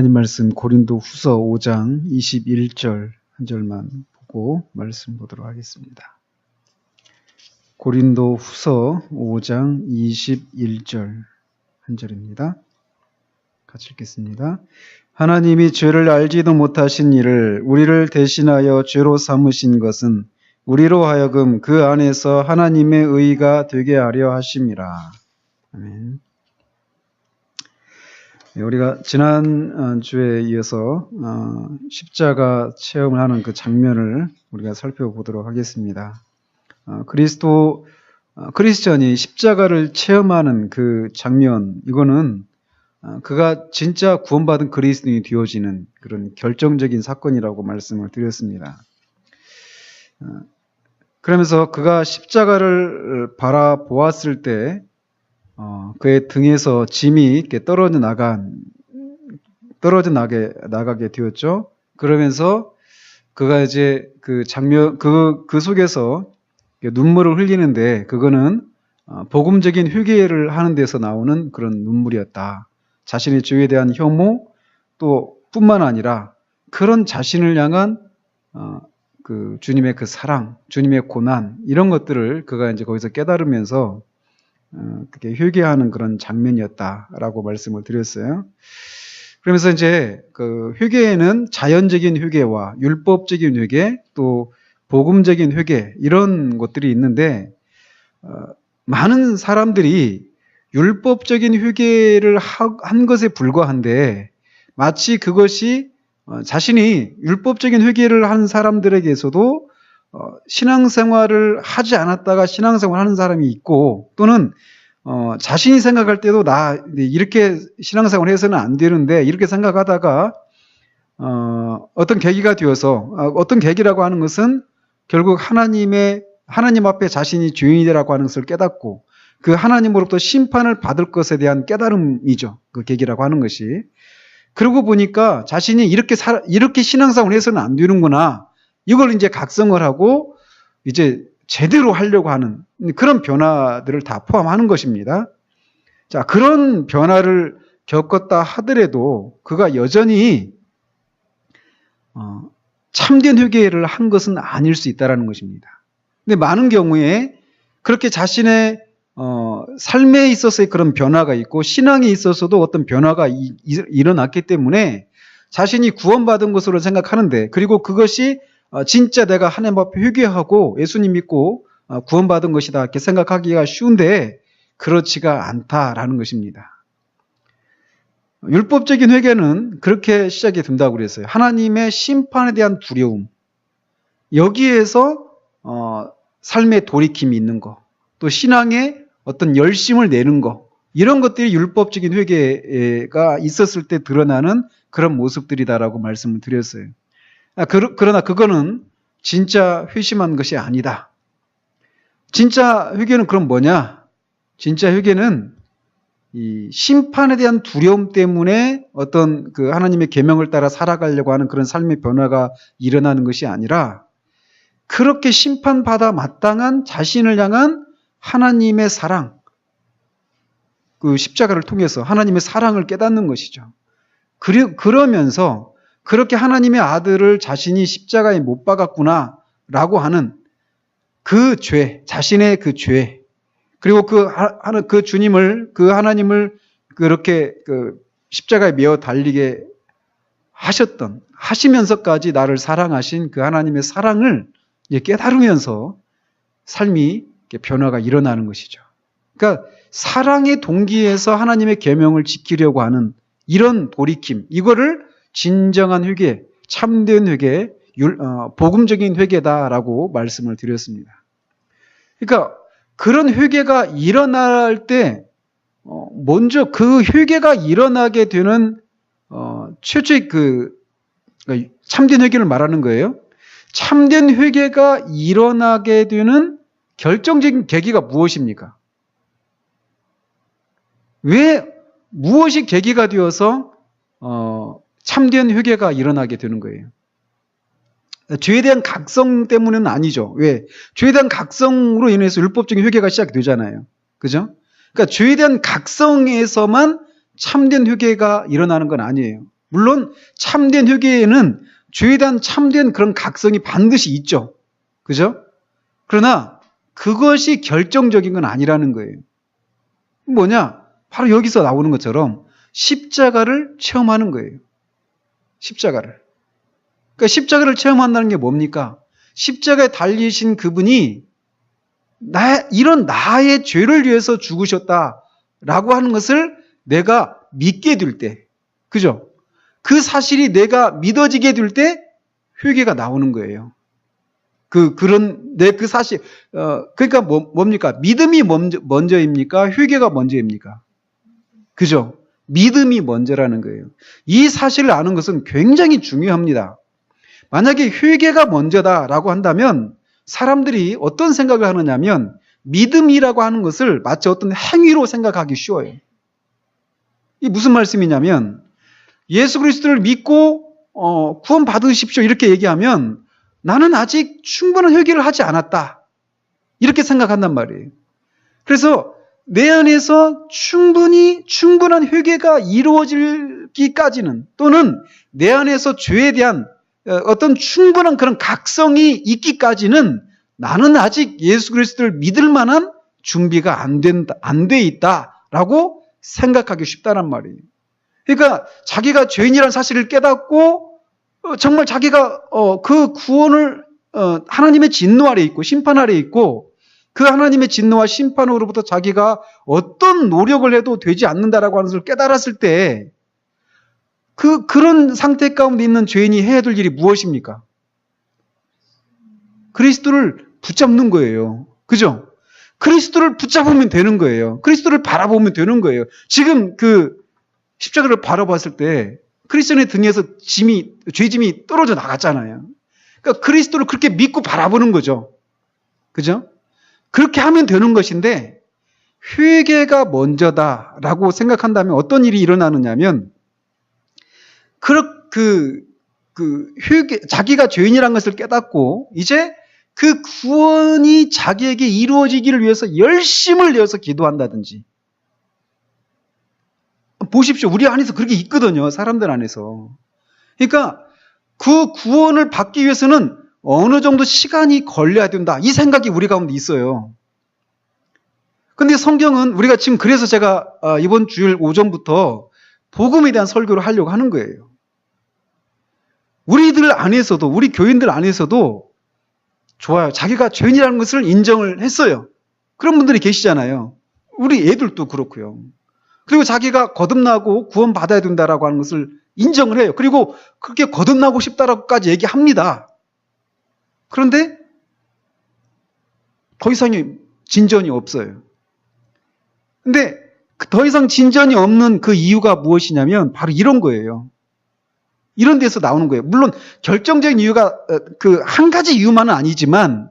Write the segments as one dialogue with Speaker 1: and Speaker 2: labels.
Speaker 1: 하나님 말씀 고린도후서 5장 21절 한 절만 보고 말씀 보도록 하겠습니다. 고린도후서 5장 21절 한 절입니다. 같이 읽겠습니다. 하나님이 죄를 알지도 못하신 이를 우리를 대신하여 죄로 삼으신 것은 우리로 하여금 그 안에서 하나님의 의가 되게 하려 하심이라. 아멘. 우리가 지난 주에 이어서 십자가 체험을 하는 그 장면을 우리가 살펴보도록 하겠습니다. 크리스천이 십자가를 체험하는 그 장면, 이거는 그가 진짜 구원받은 그리스도인이 되어지는 그런 결정적인 사건이라고 말씀을 드렸습니다. 그러면서 그가 십자가를 바라보았을 때 그의 등에서 짐이 이렇게 떨어져 나가게 되었죠. 그러면서 그가 이제 그 장면, 그 속에서 눈물을 흘리는데, 그거는 복음적인 회개를 하는 데서 나오는 그런 눈물이었다. 자신의 죄에 대한 혐오, 또 뿐만 아니라 그런 자신을 향한 그 주님의 그 사랑, 주님의 고난, 이런 것들을 그가 이제 거기서 깨달으면서 그게 회개하는 그런 장면이었다라고 말씀을 드렸어요. 그러면서 이제 그 회개에는 자연적인 회개와 율법적인 회개, 또 복음적인 회개, 이런 것들이 있는데, 많은 사람들이 율법적인 회개를 한 것에 불과한데, 마치 그것이 자신이 율법적인 회개를 한 사람들에게서도 신앙생활을 하지 않았다가 신앙생활을 하는 사람이 있고, 또는 자신이 생각할 때도 나 이렇게 신앙생활을 해서는 안 되는데 이렇게 생각하다가 어떤 계기가 되어서, 어떤 계기라고 하는 것은 결국 하나님 앞에 자신이 죄인이라고 하는 것을 깨닫고 그 하나님으로부터 심판을 받을 것에 대한 깨달음이죠. 그 계기라고 하는 것이. 그러고 보니까 자신이 이렇게 신앙생활을 해서는 안 되는구나, 이걸 이제 각성을 하고 이제 제대로 하려고 하는 그런 변화들을 다 포함하는 것입니다. 자, 그런 변화를 겪었다 하더라도 그가 여전히 참된 회개를 한 것은 아닐 수 있다는 것입니다. 근데 많은 경우에 그렇게 자신의 삶에 있어서의 그런 변화가 있고 신앙에 있어서도 어떤 변화가 일어났기 때문에 자신이 구원받은 것으로 생각하는데, 그리고 그것이 진짜 내가 하나님 앞에 회개하고 예수님 믿고 구원받은 것이다 이렇게 생각하기가 쉬운데 그렇지가 않다라는 것입니다. 율법적인 회개는 그렇게 시작이 된다고 그랬어요. 하나님의 심판에 대한 두려움, 여기에서 삶의 돌이킴이 있는 것, 또 신앙에 어떤 열심을 내는 것, 이런 것들이 율법적인 회개가 있었을 때 드러나는 그런 모습들이다라고 말씀을 드렸어요. 그러나 그거는 진짜 회심한 것이 아니다. 진짜 회개는 그럼 뭐냐? 진짜 회개는 이 심판에 대한 두려움 때문에 어떤 그 하나님의 계명을 따라 살아가려고 하는 그런 삶의 변화가 일어나는 것이 아니라, 그렇게 심판받아 마땅한 자신을 향한 하나님의 사랑, 그 십자가를 통해서 하나님의 사랑을 깨닫는 것이죠. 그러면서 그렇게 하나님의 아들을 자신이 십자가에 못 박았구나 라고 하는 그 죄, 자신의 그 죄, 그리고 그 주님을, 그 하나님을 그렇게 그 십자가에 메어 달리게 하시면서까지 나를 사랑하신 그 하나님의 사랑을 깨달으면서 삶이 변화가 일어나는 것이죠. 그러니까 사랑의 동기에서 하나님의 계명을 지키려고 하는 이런 돌이킴, 이거를 진정한 회개, 참된 회개, 복음적인 회개다라고 말씀을 드렸습니다. 그러니까 그런 회개가 일어날 때 먼저 그 회개가 일어나게 되는 최초의 그러니까 참된 회개를 말하는 거예요. 참된 회개가 일어나게 되는 결정적인 계기가 무엇입니까? 무엇이 계기가 되어서 참된 회개가 일어나게 되는 거예요? 죄에 대한 각성 때문은 아니죠. 왜? 죄에 대한 각성으로 인해서 율법적인 회개가 시작되잖아요. 그죠? 그러니까 죄에 대한 각성에서만 참된 회개가 일어나는 건 아니에요. 물론 참된 회개에는 죄에 대한 참된 그런 각성이 반드시 있죠. 그죠? 그러나 그것이 결정적인 건 아니라는 거예요. 뭐냐? 바로 여기서 나오는 것처럼 십자가를 체험하는 거예요. 십자가를. 그러니까 십자가를 체험한다는 게 뭡니까? 십자가에 달리신 그분이 이런 나의 죄를 위해서 죽으셨다라고 하는 것을 내가 믿게 될 때, 그죠? 그 사실이 내가 믿어지게 될 때 회개가 나오는 거예요. 그 사실, 그러니까 뭡니까? 믿음이 먼저입니까? 회개가 먼저입니까? 그죠? 믿음이 먼저라는 거예요. 이 사실을 아는 것은 굉장히 중요합니다. 만약에 회개가 먼저다라고 한다면 사람들이 어떤 생각을 하느냐면 믿음이라고 하는 것을 마치 어떤 행위로 생각하기 쉬워요. 이 무슨 말씀이냐면 예수 그리스도를 믿고 구원 받으십시오 이렇게 얘기하면 나는 아직 충분한 회개를 하지 않았다. 이렇게 생각한단 말이에요. 그래서 내 안에서 충분한 회개가 이루어지기까지는 또는 내 안에서 죄에 대한 어떤 충분한 그런 각성이 있기까지는 나는 아직 예수 그리스도를 믿을 만한 준비가 안 돼 있다라고 생각하기 쉽다란 말이에요. 그러니까 자기가 죄인이라는 사실을 깨닫고 정말 자기가 그 구원을 하나님의 진노 아래 있고 심판 아래 있고 그 하나님의 진노와 심판으로부터 자기가 어떤 노력을 해도 되지 않는다라고 하는 것을 깨달았을 때 그런 상태 가운데 있는 죄인이 해야 될 일이 무엇입니까? 그리스도를 붙잡는 거예요. 그죠? 그리스도를 붙잡으면 되는 거예요. 그리스도를 바라보면 되는 거예요. 지금 그 십자가를 바라봤을 때 크리스천의 등에서 죄짐이 떨어져 나갔잖아요. 그러니까 그리스도를 그렇게 믿고 바라보는 거죠. 그죠? 그렇게 하면 되는 것인데 회개가 먼저다라고 생각한다면 어떤 일이 일어나느냐면 자기가 죄인이라는 것을 깨닫고 이제 그 구원이 자기에게 이루어지기를 위해서 열심을 내어서 기도한다든지. 보십시오. 우리 안에서 그렇게 있거든요. 사람들 안에서. 그러니까 그 구원을 받기 위해서는 어느 정도 시간이 걸려야 된다. 이 생각이 우리 가운데 있어요. 근데 성경은 우리가 지금 그래서 제가 이번 주일 오전부터 복음에 대한 설교를 하려고 하는 거예요. 우리들 안에서도, 우리 교인들 안에서도 좋아요. 자기가 죄인이라는 것을 인정을 했어요. 그런 분들이 계시잖아요. 우리 애들도 그렇고요. 그리고 자기가 거듭나고 구원받아야 된다라고 하는 것을 인정을 해요. 그리고 그렇게 거듭나고 싶다라고까지 얘기합니다. 그런데 더 이상의 진전이 없어요. 근데 더 이상 진전이 없는 그 이유가 무엇이냐면 바로 이런 거예요. 이런 데서 나오는 거예요. 물론 결정적인 이유가 그 한 가지 이유만은 아니지만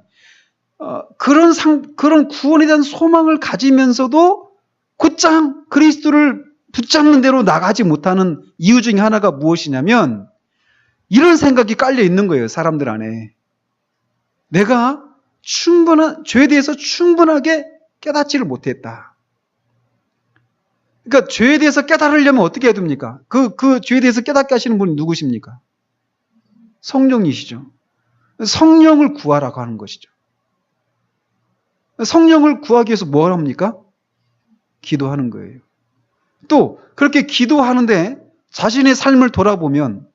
Speaker 1: 그런 구원에 대한 소망을 가지면서도 곧장 그리스도를 붙잡는 대로 나가지 못하는 이유 중에 하나가 무엇이냐면 이런 생각이 깔려 있는 거예요. 사람들 안에. 내가 죄에 대해서 충분하게 깨닫지를 못했다. 그러니까 죄에 대해서 깨달으려면 어떻게 해야 됩니까? 그 죄에 대해서 깨닫게 하시는 분이 누구십니까? 성령이시죠. 성령을 구하라고 하는 것이죠. 성령을 구하기 위해서 뭘 합니까? 기도하는 거예요. 또 그렇게 기도하는데 자신의 삶을 돌아보면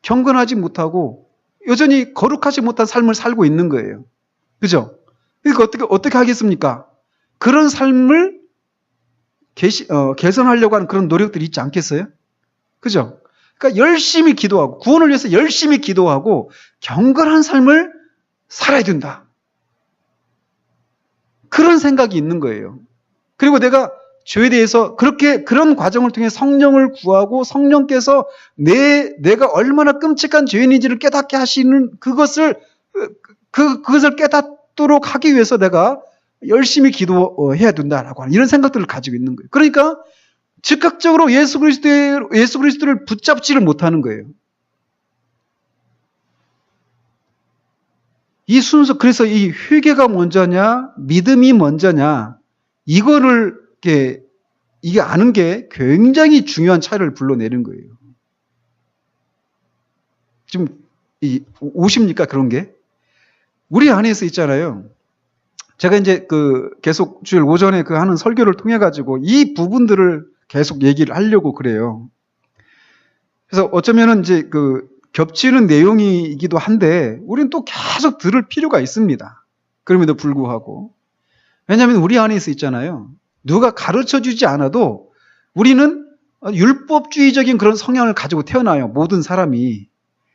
Speaker 1: 경건하지 못하고 여전히 거룩하지 못한 삶을 살고 있는 거예요. 그죠? 그러니까 어떻게 하겠습니까? 그런 삶을 개선하려고 하는 그런 노력들이 있지 않겠어요? 그죠? 그러니까 열심히 기도하고 구원을 위해서 열심히 기도하고 경건한 삶을 살아야 된다. 그런 생각이 있는 거예요. 그리고 내가 죄에 대해서 그런 과정을 통해 성령을 구하고 성령께서 내가 얼마나 끔찍한 죄인인지를 깨닫게 하시는 그것을 깨닫도록 하기 위해서 내가 열심히 기도해야 된다라고 하는 이런 생각들을 가지고 있는 거예요. 그러니까 즉각적으로 예수 그리스도를 붙잡지를 못하는 거예요. 이 순서, 그래서 이 회개가 먼저냐, 믿음이 먼저냐, 이게 아는 게 굉장히 중요한 차이를 불러내는 거예요. 좀 오십니까? 그런 게? 우리 안에서 있잖아요. 제가 이제 계속 주일 오전에 하는 설교를 통해 가지고 이 부분들을 계속 얘기를 하려고 그래요. 그래서 어쩌면은 이제 겹치는 내용이기도 한데 우리는 또 계속 들을 필요가 있습니다. 그럼에도 불구하고. 왜냐하면 우리 안에서 있잖아요. 누가 가르쳐 주지 않아도 우리는 율법주의적인 그런 성향을 가지고 태어나요. 모든 사람이.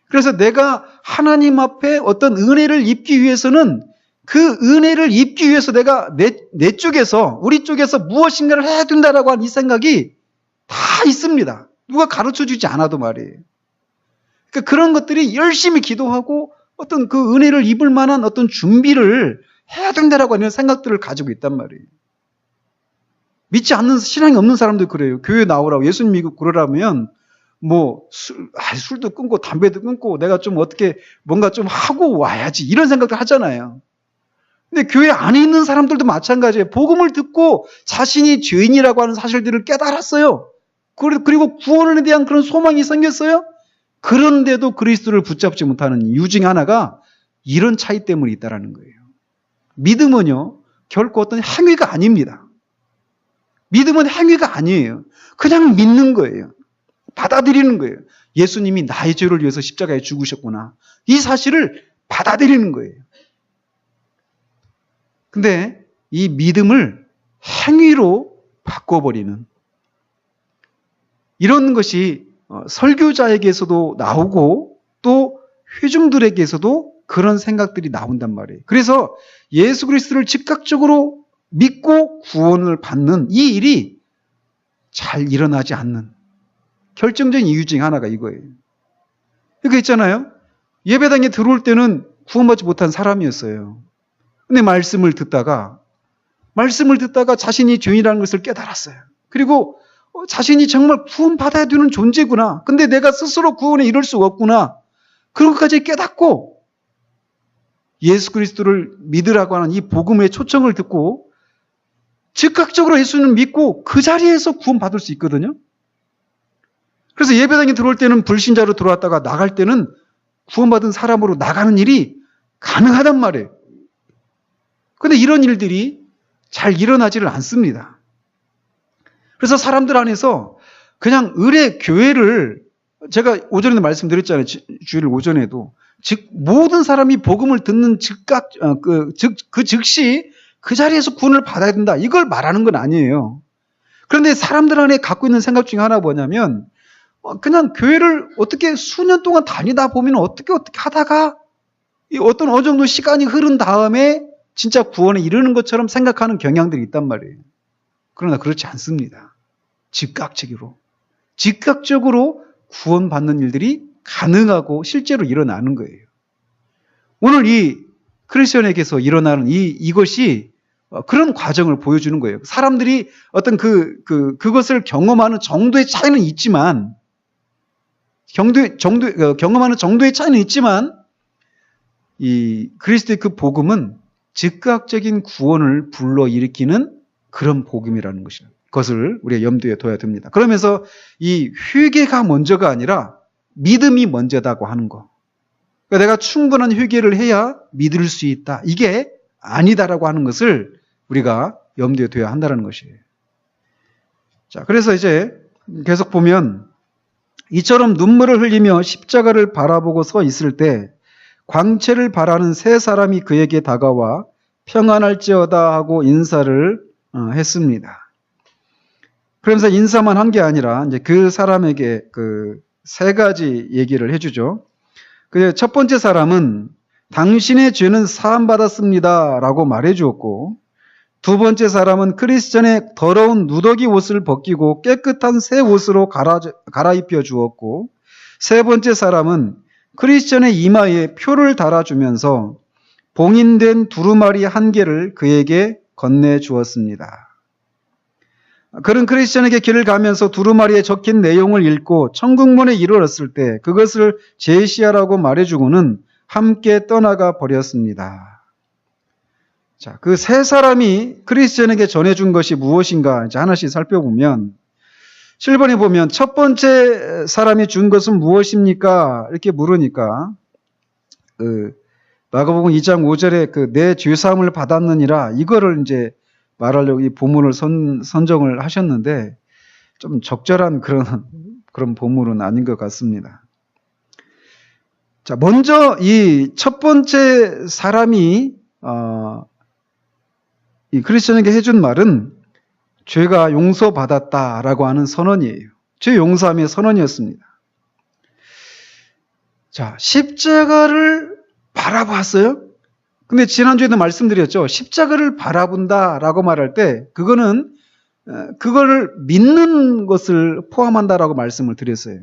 Speaker 1: 그래서 내가 하나님 앞에 어떤 은혜를 입기 위해서는 그 은혜를 입기 위해서 내가 내 쪽에서, 우리 쪽에서 무엇인가를 해야 된다라고 하는 이 생각이 다 있습니다. 누가 가르쳐 주지 않아도 말이에요. 그러니까 그런 것들이 열심히 기도하고 어떤 그 은혜를 입을 만한 어떤 준비를 해야 된다라고 하는 생각들을 가지고 있단 말이에요. 믿지 않는, 신앙이 없는 사람도 그래요. 교회 나오라고, 예수님 믿고 그러라면 술도 끊고 담배도 끊고 내가 좀 어떻게 뭔가 좀 하고 와야지 이런 생각을 하잖아요. 근데 교회 안에 있는 사람들도 마찬가지예요. 복음을 듣고 자신이 죄인이라고 하는 사실들을 깨달았어요. 그리고 구원에 대한 그런 소망이 생겼어요. 그런데도 그리스도를 붙잡지 못하는 이유 중에 하나가 이런 차이 때문에 있다는 거예요. 믿음은요, 결코 어떤 행위가 아닙니다. 믿음은 행위가 아니에요. 그냥 믿는 거예요. 받아들이는 거예요. 예수님이 나의 죄를 위해서 십자가에 죽으셨구나. 이 사실을 받아들이는 거예요. 근데 이 믿음을 행위로 바꿔버리는 이런 것이 설교자에게서도 나오고 또 회중들에게서도 그런 생각들이 나온단 말이에요. 그래서 예수 그리스도를 즉각적으로 믿고 구원을 받는 이 일이 잘 일어나지 않는 결정적인 이유 중에 하나가 이거예요. 그러니까 있잖아요. 예배당에 들어올 때는 구원받지 못한 사람이었어요. 근데 말씀을 듣다가 자신이 죄인이라는 것을 깨달았어요. 그리고 자신이 정말 구원받아야 되는 존재구나. 근데 내가 스스로 구원에 이룰 수가 없구나. 그런 것까지 깨닫고 예수 그리스도를 믿으라고 하는 이 복음의 초청을 듣고 즉각적으로 예수님을 믿고 그 자리에서 구원받을 수 있거든요. 그래서 예배당에 들어올 때는 불신자로 들어왔다가 나갈 때는 구원받은 사람으로 나가는 일이 가능하단 말이에요. 근데 이런 일들이 잘 일어나지를 않습니다. 그래서 사람들 안에서 그냥 교회를 제가 오전에도 말씀드렸잖아요. 주일 오전에도. 즉 모든 사람이 복음을 듣는 즉시 그 자리에서 구원을 받아야 된다. 이걸 말하는 건 아니에요. 그런데 사람들 안에 갖고 있는 생각 중에 하나 뭐냐면 그냥 교회를 어떻게 수년 동안 다니다 보면 어떻게 하다가 어느 정도 시간이 흐른 다음에 진짜 구원에 이르는 것처럼 생각하는 경향들이 있단 말이에요. 그러나 그렇지 않습니다. 즉각적으로 구원받는 일들이 가능하고 실제로 일어나는 거예요. 오늘 이 크리스천에게서 일어나는 이것이 그런 과정을 보여주는 거예요. 사람들이 어떤 그것을 경험하는 정도의 차이는 있지만, 경험하는 정도의 차이는 있지만, 이 그리스도의 그 복음은 즉각적인 구원을 불러일으키는 그런 복음이라는 것을 우리가 염두에 둬야 됩니다. 그러면서 이 회개가 먼저가 아니라 믿음이 먼저다고 하는 거. 그러니까 내가 충분한 회개를 해야 믿을 수 있다. 이게 아니다라고 하는 것을 우리가 염두에 둬야 한다는 것이에요. 자, 그래서 이제 계속 보면 이처럼 눈물을 흘리며 십자가를 바라보고 서 있을 때 광채를 바라는 세 사람이 그에게 다가와 평안할지어다 하고 인사를 했습니다. 그러면서 인사만 한 게 아니라 이제 그 사람에게 세 가지 얘기를 해주죠. 첫 번째 사람은 당신의 죄는 사함받았습니다 라고 말해 주었고, 두 번째 사람은 크리스천의 더러운 누더기 옷을 벗기고 깨끗한 새 옷으로 갈아입혀 주었고, 세 번째 사람은 크리스천의 이마에 표를 달아주면서 봉인된 두루마리 한 개를 그에게 건네 주었습니다. 그는 크리스천에게 길을 가면서 두루마리에 적힌 내용을 읽고 천국문에 이르렀을 때 그것을 제시하라고 말해주고는 함께 떠나가 버렸습니다. 자, 그 세 사람이 크리스천에게 전해준 것이 무엇인가 이제 하나씩 살펴보면, 7번에 보면 첫 번째 사람이 준 것은 무엇입니까? 이렇게 물으니까 마가복음 2장 5절에 내 죄사함을 받았느니라 이거를 이제 말하려고 이 본문을 선정을 하셨는데 좀 적절한 그런 본문은 아닌 것 같습니다. 자, 먼저 이 첫 번째 사람이 이 크리스천에게 해준 말은 죄가 용서받았다라고 하는 선언이에요. 죄 용서함의 선언이었습니다. 자, 십자가를 바라봤어요? 근데 지난주에도 말씀드렸죠. 십자가를 바라본다라고 말할 때 그거를 믿는 것을 포함한다라고 말씀을 드렸어요.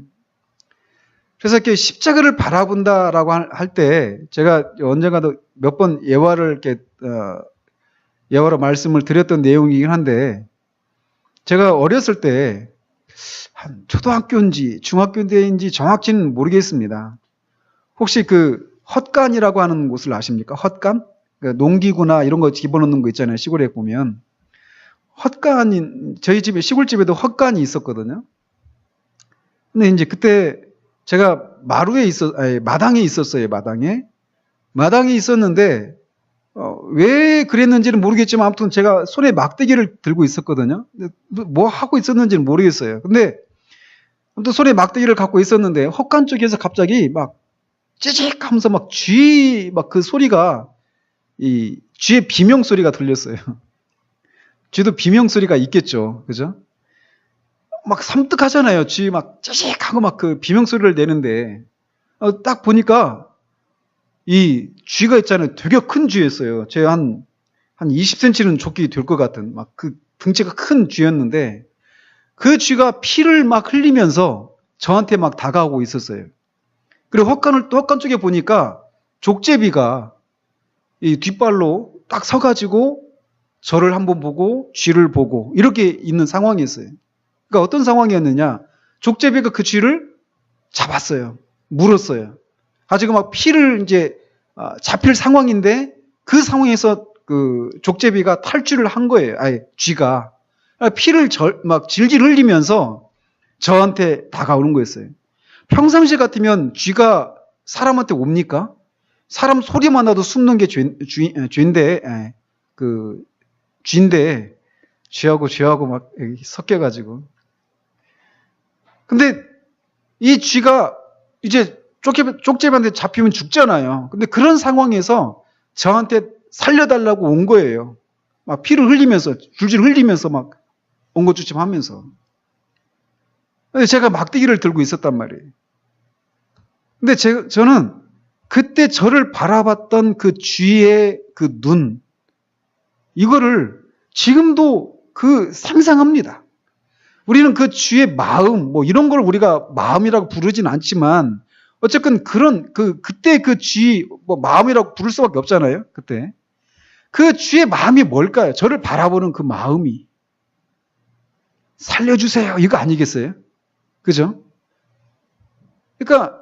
Speaker 1: 그래서 이렇게 십자가를 바라본다라고 할 때 제가 언젠가도 몇 번 예화로 말씀을 드렸던 내용이긴 한데 제가 어렸을 때 한 초등학교인지 중학교인지 정확히는 모르겠습니다. 혹시 헛간이라고 하는 곳을 아십니까? 헛간? 농기구나 이런 거 집어넣는 거 있잖아요. 시골에 보면. 저희 집에, 시골집에도 헛간이 있었거든요. 근데 이제 그때 제가 마당에 있었어요, 마당에 있었는데, 왜 그랬는지는 모르겠지만 아무튼 제가 손에 막대기를 들고 있었거든요. 뭐 하고 있었는지는 모르겠어요. 근데 아무튼 손에 막대기를 갖고 있었는데 헛간 쪽에서 갑자기 막 찌직 하면서 그 소리가, 이 쥐의 비명 소리가 들렸어요. 쥐도 비명 소리가 있겠죠. 그죠? 막 섬뜩하잖아요. 쥐 막 찌직 하고 그 비명 소리를 내는데, 딱 보니까 이 쥐가 있잖아요. 되게 큰 쥐였어요. 제 한 20cm는 좁게 될 것 같은, 등치가 큰 쥐였는데, 그 쥐가 피를 막 흘리면서 저한테 막 다가오고 있었어요. 그리고 헛간 쪽에 보니까 족제비가 이 뒷발로 딱 서가지고 저를 한번 보고 쥐를 보고 이렇게 있는 상황이었어요. 그러니까 어떤 상황이었느냐. 족제비가 그 쥐를 잡았어요. 물었어요. 가지고 막 피를 이제 잡힐 상황인데 그 상황에서 그 족제비가 탈출을 한 거예요. 쥐가. 피를 막 질질 흘리면서 저한테 다가오는 거였어요. 평상시 같으면 쥐가 사람한테 옵니까? 사람 소리만 나도 숨는 게 쥐인데, 쥐하고 막 섞여가지고. 근데 이 쥐가 이제 쪽제비한테 잡히면 죽잖아요. 근데 그런 상황에서 저한테 살려달라고 온 거예요. 막 피를 흘리면서, 줄줄 흘리면서 막 옹고주춤 하면서. 제가 막대기를 들고 있었단 말이에요. 근데 저는 그때 저를 바라봤던 그 쥐의 그 눈, 이거를 지금도 상상합니다. 우리는 그 쥐의 마음, 이런 걸 우리가 마음이라고 부르진 않지만, 어쨌든 그때 그 쥐, 마음이라고 부를 수밖에 없잖아요. 그때. 그 쥐의 마음이 뭘까요? 저를 바라보는 그 마음이. 살려주세요. 이거 아니겠어요? 그죠? 그러니까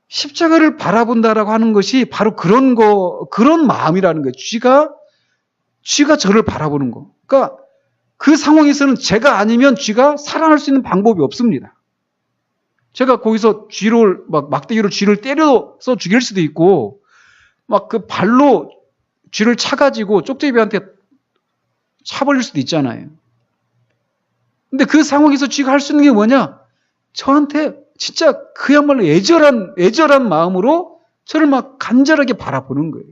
Speaker 1: 십자가를 바라본다라고 하는 것이 바로 그런 마음이라는 거예요. 쥐가 저를 바라보는 거. 그러니까 그 상황에서는 제가 아니면 쥐가 살아날 수 있는 방법이 없습니다. 제가 거기서 막대기로 쥐를 때려서 죽일 수도 있고, 그 발로 쥐를 차가지고 쪽제비한테 차버릴 수도 있잖아요. 근데 그 상황에서 쥐가 할 수 있는 게 뭐냐? 저한테 진짜 그야말로 애절한 마음으로 저를 막 간절하게 바라보는 거예요.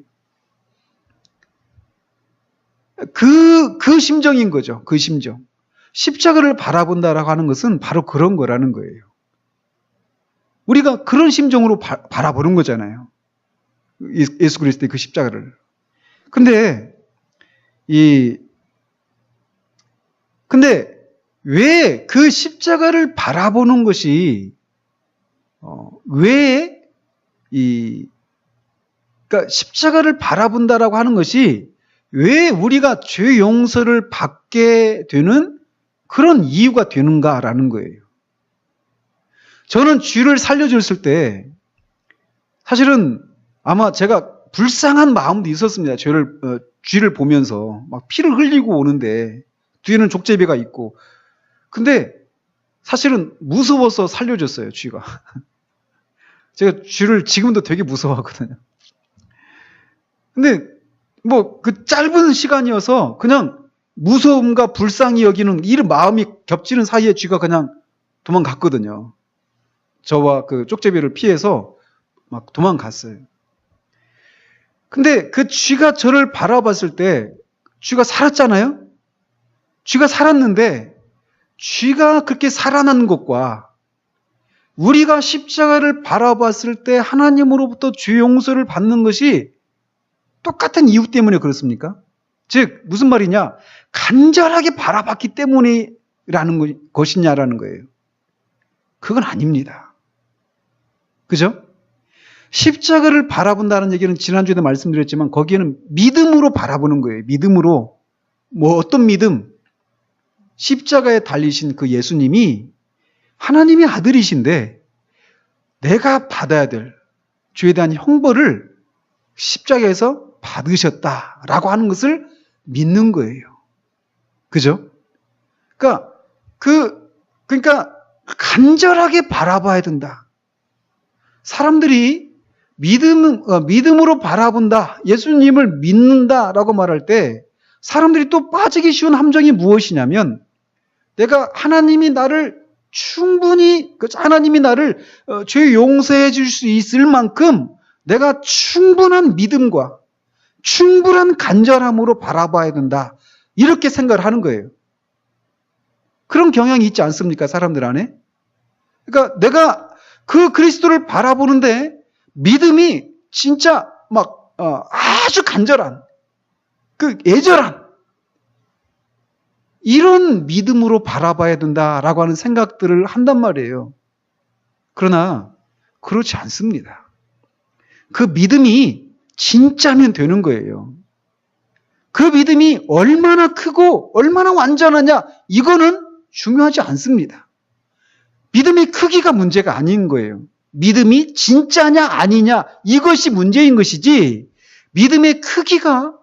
Speaker 1: 그 심정인 거죠. 그 심정. 십자가를 바라본다라고 하는 것은 바로 그런 거라는 거예요. 우리가 그런 심정으로 바라보는 거잖아요. 예수 그리스도의 그 십자가를. 근데 왜 그 십자가를 바라보는 것이, 그러니까 십자가를 바라본다라고 하는 것이 왜 우리가 죄 용서를 받게 되는 그런 이유가 되는가라는 거예요. 저는 쥐를 살려줬을 때 사실은 아마 제가 불쌍한 마음도 있었습니다. 쥐를 보면서 막 피를 흘리고 오는데 뒤에는 족제비가 있고. 근데 사실은 무서워서 살려줬어요, 쥐가. 제가 쥐를 지금도 되게 무서워하거든요. 근데 뭐 그 짧은 시간이어서 그냥 무서움과 불쌍히 여기는 이 마음이 겹치는 사이에 쥐가 그냥 도망갔거든요. 저와 그 쪽제비를 피해서 막 도망갔어요. 근데 그 쥐가 저를 바라봤을 때 쥐가 살았잖아요? 쥐가 살았는데 쥐가 그렇게 살아난 것과 우리가 십자가를 바라봤을 때 하나님으로부터 죄 용서를 받는 것이 똑같은 이유 때문에 그렇습니까? 즉 무슨 말이냐? 간절하게 바라봤기 때문이라는 것이냐라는 거예요. 그건 아닙니다. 그죠? 십자가를 바라본다는 얘기는 지난주에도 말씀드렸지만 거기에는 믿음으로 바라보는 거예요. 믿음으로. 뭐 어떤 믿음? 십자가에 달리신 그 예수님이 하나님의 아들이신데 내가 받아야 될 죄에 대한 형벌을 십자가에서 받으셨다라고 하는 것을 믿는 거예요. 그죠? 그러니까 간절하게 바라봐야 된다. 사람들이 믿음으로 바라본다, 예수님을 믿는다라고 말할 때 사람들이 또 빠지기 쉬운 함정이 무엇이냐면 내가 하나님이 나를 죄 용서해 줄 수 있을 만큼 내가 충분한 믿음과 충분한 간절함으로 바라봐야 된다. 이렇게 생각을 하는 거예요. 그런 경향이 있지 않습니까? 사람들 안에? 그러니까 내가 그 그리스도를 바라보는데 믿음이 진짜 막 아주 간절한 그 애절한 이런 믿음으로 바라봐야 된다라고 하는 생각들을 한단 말이에요. 그러나 그렇지 않습니다. 그 믿음이 진짜면 되는 거예요. 그 믿음이 얼마나 크고 얼마나 완전하냐 이거는 중요하지 않습니다. 믿음의 크기가 문제가 아닌 거예요. 믿음이 진짜냐 아니냐 이것이 문제인 것이지 믿음의 크기가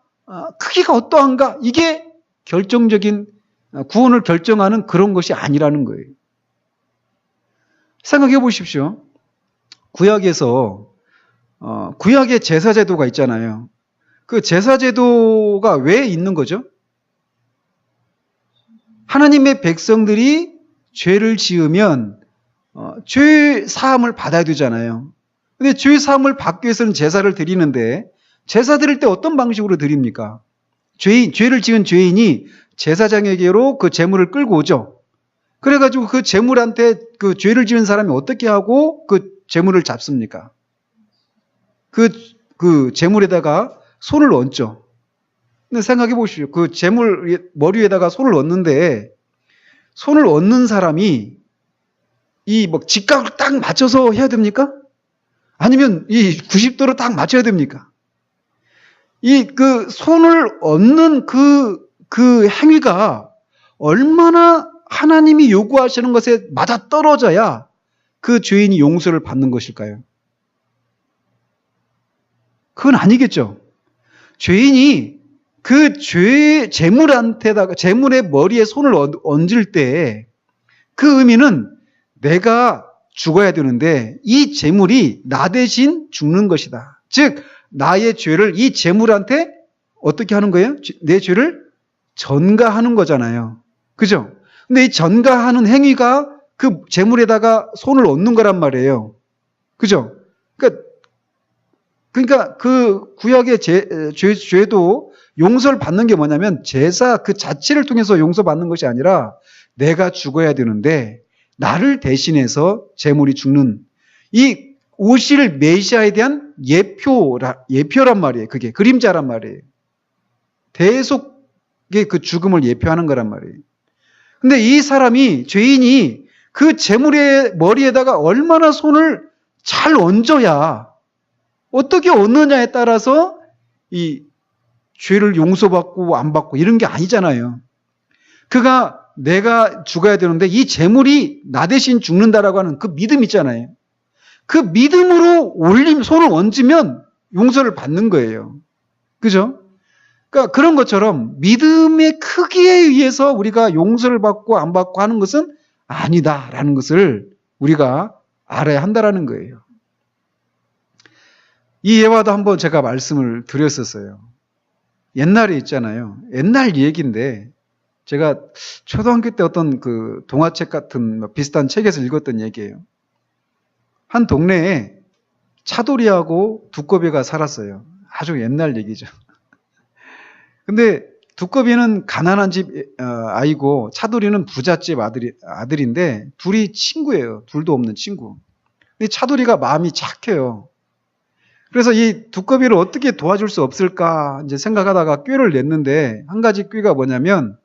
Speaker 1: 어떠한가 이게 결정적인 구원을 결정하는 그런 것이 아니라는 거예요. 생각해 보십시오. 구약에서 구약의 제사제도가 있잖아요. 그 제사제도가 왜 있는 거죠? 하나님의 백성들이 죄를 지으면 죄 사함을 받아야 되잖아요. 근데 죄 사함을 받기 위해서는 제사를 드리는데 제사 드릴 때 어떤 방식으로 드립니까? 죄를 지은 죄인이 제사장에게로 그 제물을 끌고 오죠. 그래가지고 그 제물한테 그 죄를 지은 사람이 어떻게 하고 그 제물을 잡습니까? 그 제물에다가 손을 얹죠. 근데 생각해 보십시오. 그 제물 머리에다가 손을 얹는데 손을 얹는 사람이 이 뭐 직각을 딱 맞춰서 해야 됩니까? 아니면 이 90도로 딱 맞춰야 됩니까? 이 그 손을 얹는 그 행위가 얼마나 하나님이 요구하시는 것에 맞아 떨어져야 그 죄인이 용서를 받는 것일까요? 그건 아니겠죠. 죄인이 그 제물의 머리에 손을 얹을 때 그 의미는 내가 죽어야 되는데 이 제물이 나 대신 죽는 것이다. 즉 나의 죄를 이 제물한테 어떻게 하는 거예요? 내 죄를 전가하는 거잖아요. 그죠? 근데 이 전가하는 행위가 그 제물에다가 손을 얹는 거란 말이에요. 그죠? 그러니까 그 구약의 죄도 용서를 받는 게 뭐냐면 제사 그 자체를 통해서 용서받는 것이 아니라 내가 죽어야 되는데 나를 대신해서 제물이 죽는 이 오실 메시아에 대한 예표란 말이에요. 그게 그림자란 말이에요. 대속의 그 죽음을 예표하는 거란 말이에요. 근데 이 사람이 죄인이 그 제물의 머리에다가 얼마나 손을 잘 얹어야 어떻게 얹느냐에 따라서 이 죄를 용서받고 안 받고 이런 게 아니잖아요. 그가 내가 죽어야 되는데 이 제물이 나 대신 죽는다라고 하는 그 믿음 있잖아요. 그 믿음으로 손을 얹으면 용서를 받는 거예요. 그죠? 그러니까 그런 것처럼 믿음의 크기에 의해서 우리가 용서를 받고 안 받고 하는 것은 아니다라는 것을 우리가 알아야 한다라는 거예요. 이 예화도 한번 제가 말씀을 드렸었어요. 옛날에 있잖아요. 옛날 얘기인데 제가 초등학교 때 어떤 그 동화책 같은 비슷한 책에서 읽었던 얘기예요. 한 동네에 차돌이하고 두꺼비가 살았어요. 아주 옛날 얘기죠. 근데 두꺼비는 가난한 집 아이고 차돌이는 부잣집 아들인데 둘이 친구예요. 둘도 없는 친구. 근데 차돌이가 마음이 착해요. 그래서 이 두꺼비를 어떻게 도와줄 수 없을까 이제 생각하다가 꾀를 냈는데 한 가지 꾀가 뭐냐면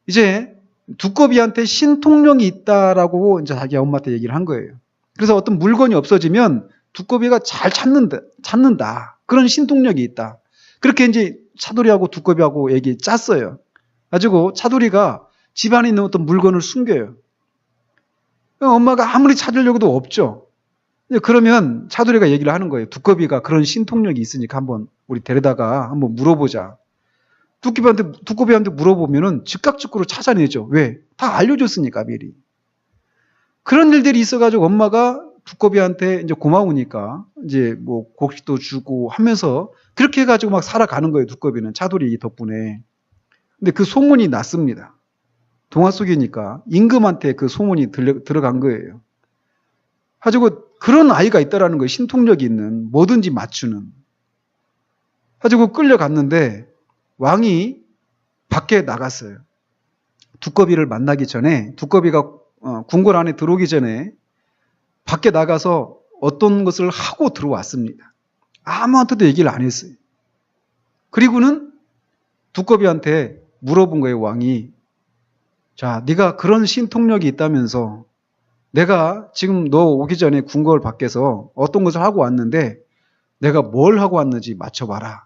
Speaker 1: 이제 두꺼비한테 신통력이 있다라고 이제 자기 엄마한테 얘기를 한 거예요. 그래서 어떤 물건이 없어지면 두꺼비가 잘 찾는다. 그런 신통력이 있다. 그렇게 이제 차돌이하고 두꺼비하고 얘기 짰어요. 가지고 차돌이가 집안에 있는 어떤 물건을 숨겨요. 엄마가 아무리 찾으려고도 없죠. 그러면 차돌이가 얘기를 하는 거예요. 두꺼비가 그런 신통력이 있으니까 한번 우리 데려다가 한번 물어보자. 두꺼비한테 물어보면은 즉각적으로 찾아내죠. 왜? 다 알려줬으니까 미리. 그런 일들이 있어가지고 엄마가 두꺼비한테 이제 고마우니까 이제 뭐 곡식도 주고 하면서 그렇게 해가지고 막 살아가는 거예요. 두꺼비는 차돌이 덕분에. 근데 그 소문이 났습니다. 동화 속이니까 임금한테 그 소문이 들어간 거예요. 가지고 그런 아이가 있다라는 거예요. 신통력이 있는 뭐든지 맞추는. 가지고 끌려갔는데 왕이 밖에 나갔어요. 두꺼비를 만나기 전에 두꺼비가 궁궐 안에 들어오기 전에 밖에 나가서 어떤 것을 하고 들어왔습니다. 아무한테도 얘기를 안 했어요. 그리고는 두꺼비한테 물어본 거예요. 왕이. 자, 네가 그런 신통력이 있다면서 내가 지금 너 오기 전에 궁궐 밖에서 어떤 것을 하고 왔는데 내가 뭘 하고 왔는지 맞춰봐라.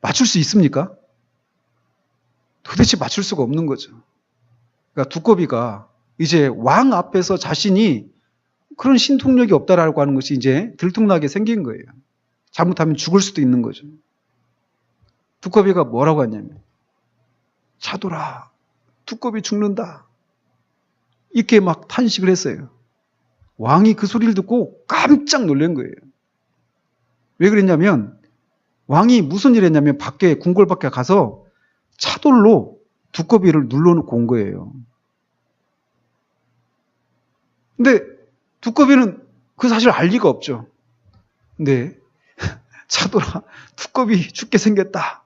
Speaker 1: 맞출 수 있습니까? 도대체 맞출 수가 없는 거죠. 그러니까 두꺼비가 이제 왕 앞에서 자신이 그런 신통력이 없다라고 하는 것이 이제 들통나게 생긴 거예요. 잘못하면 죽을 수도 있는 거죠. 두꺼비가 뭐라고 하냐면 차돌아, 두꺼비 죽는다. 이렇게 막 탄식을 했어요. 왕이 그 소리를 듣고 깜짝 놀란 거예요. 왜 그랬냐면 왕이 무슨 일 했냐면 밖에 궁궐 밖에 가서 차돌로 두꺼비를 눌러놓고 온 거예요. 근데 두꺼비는 그 사실을 알 리가 없죠. 근데 차돌아, 두꺼비 죽게 생겼다.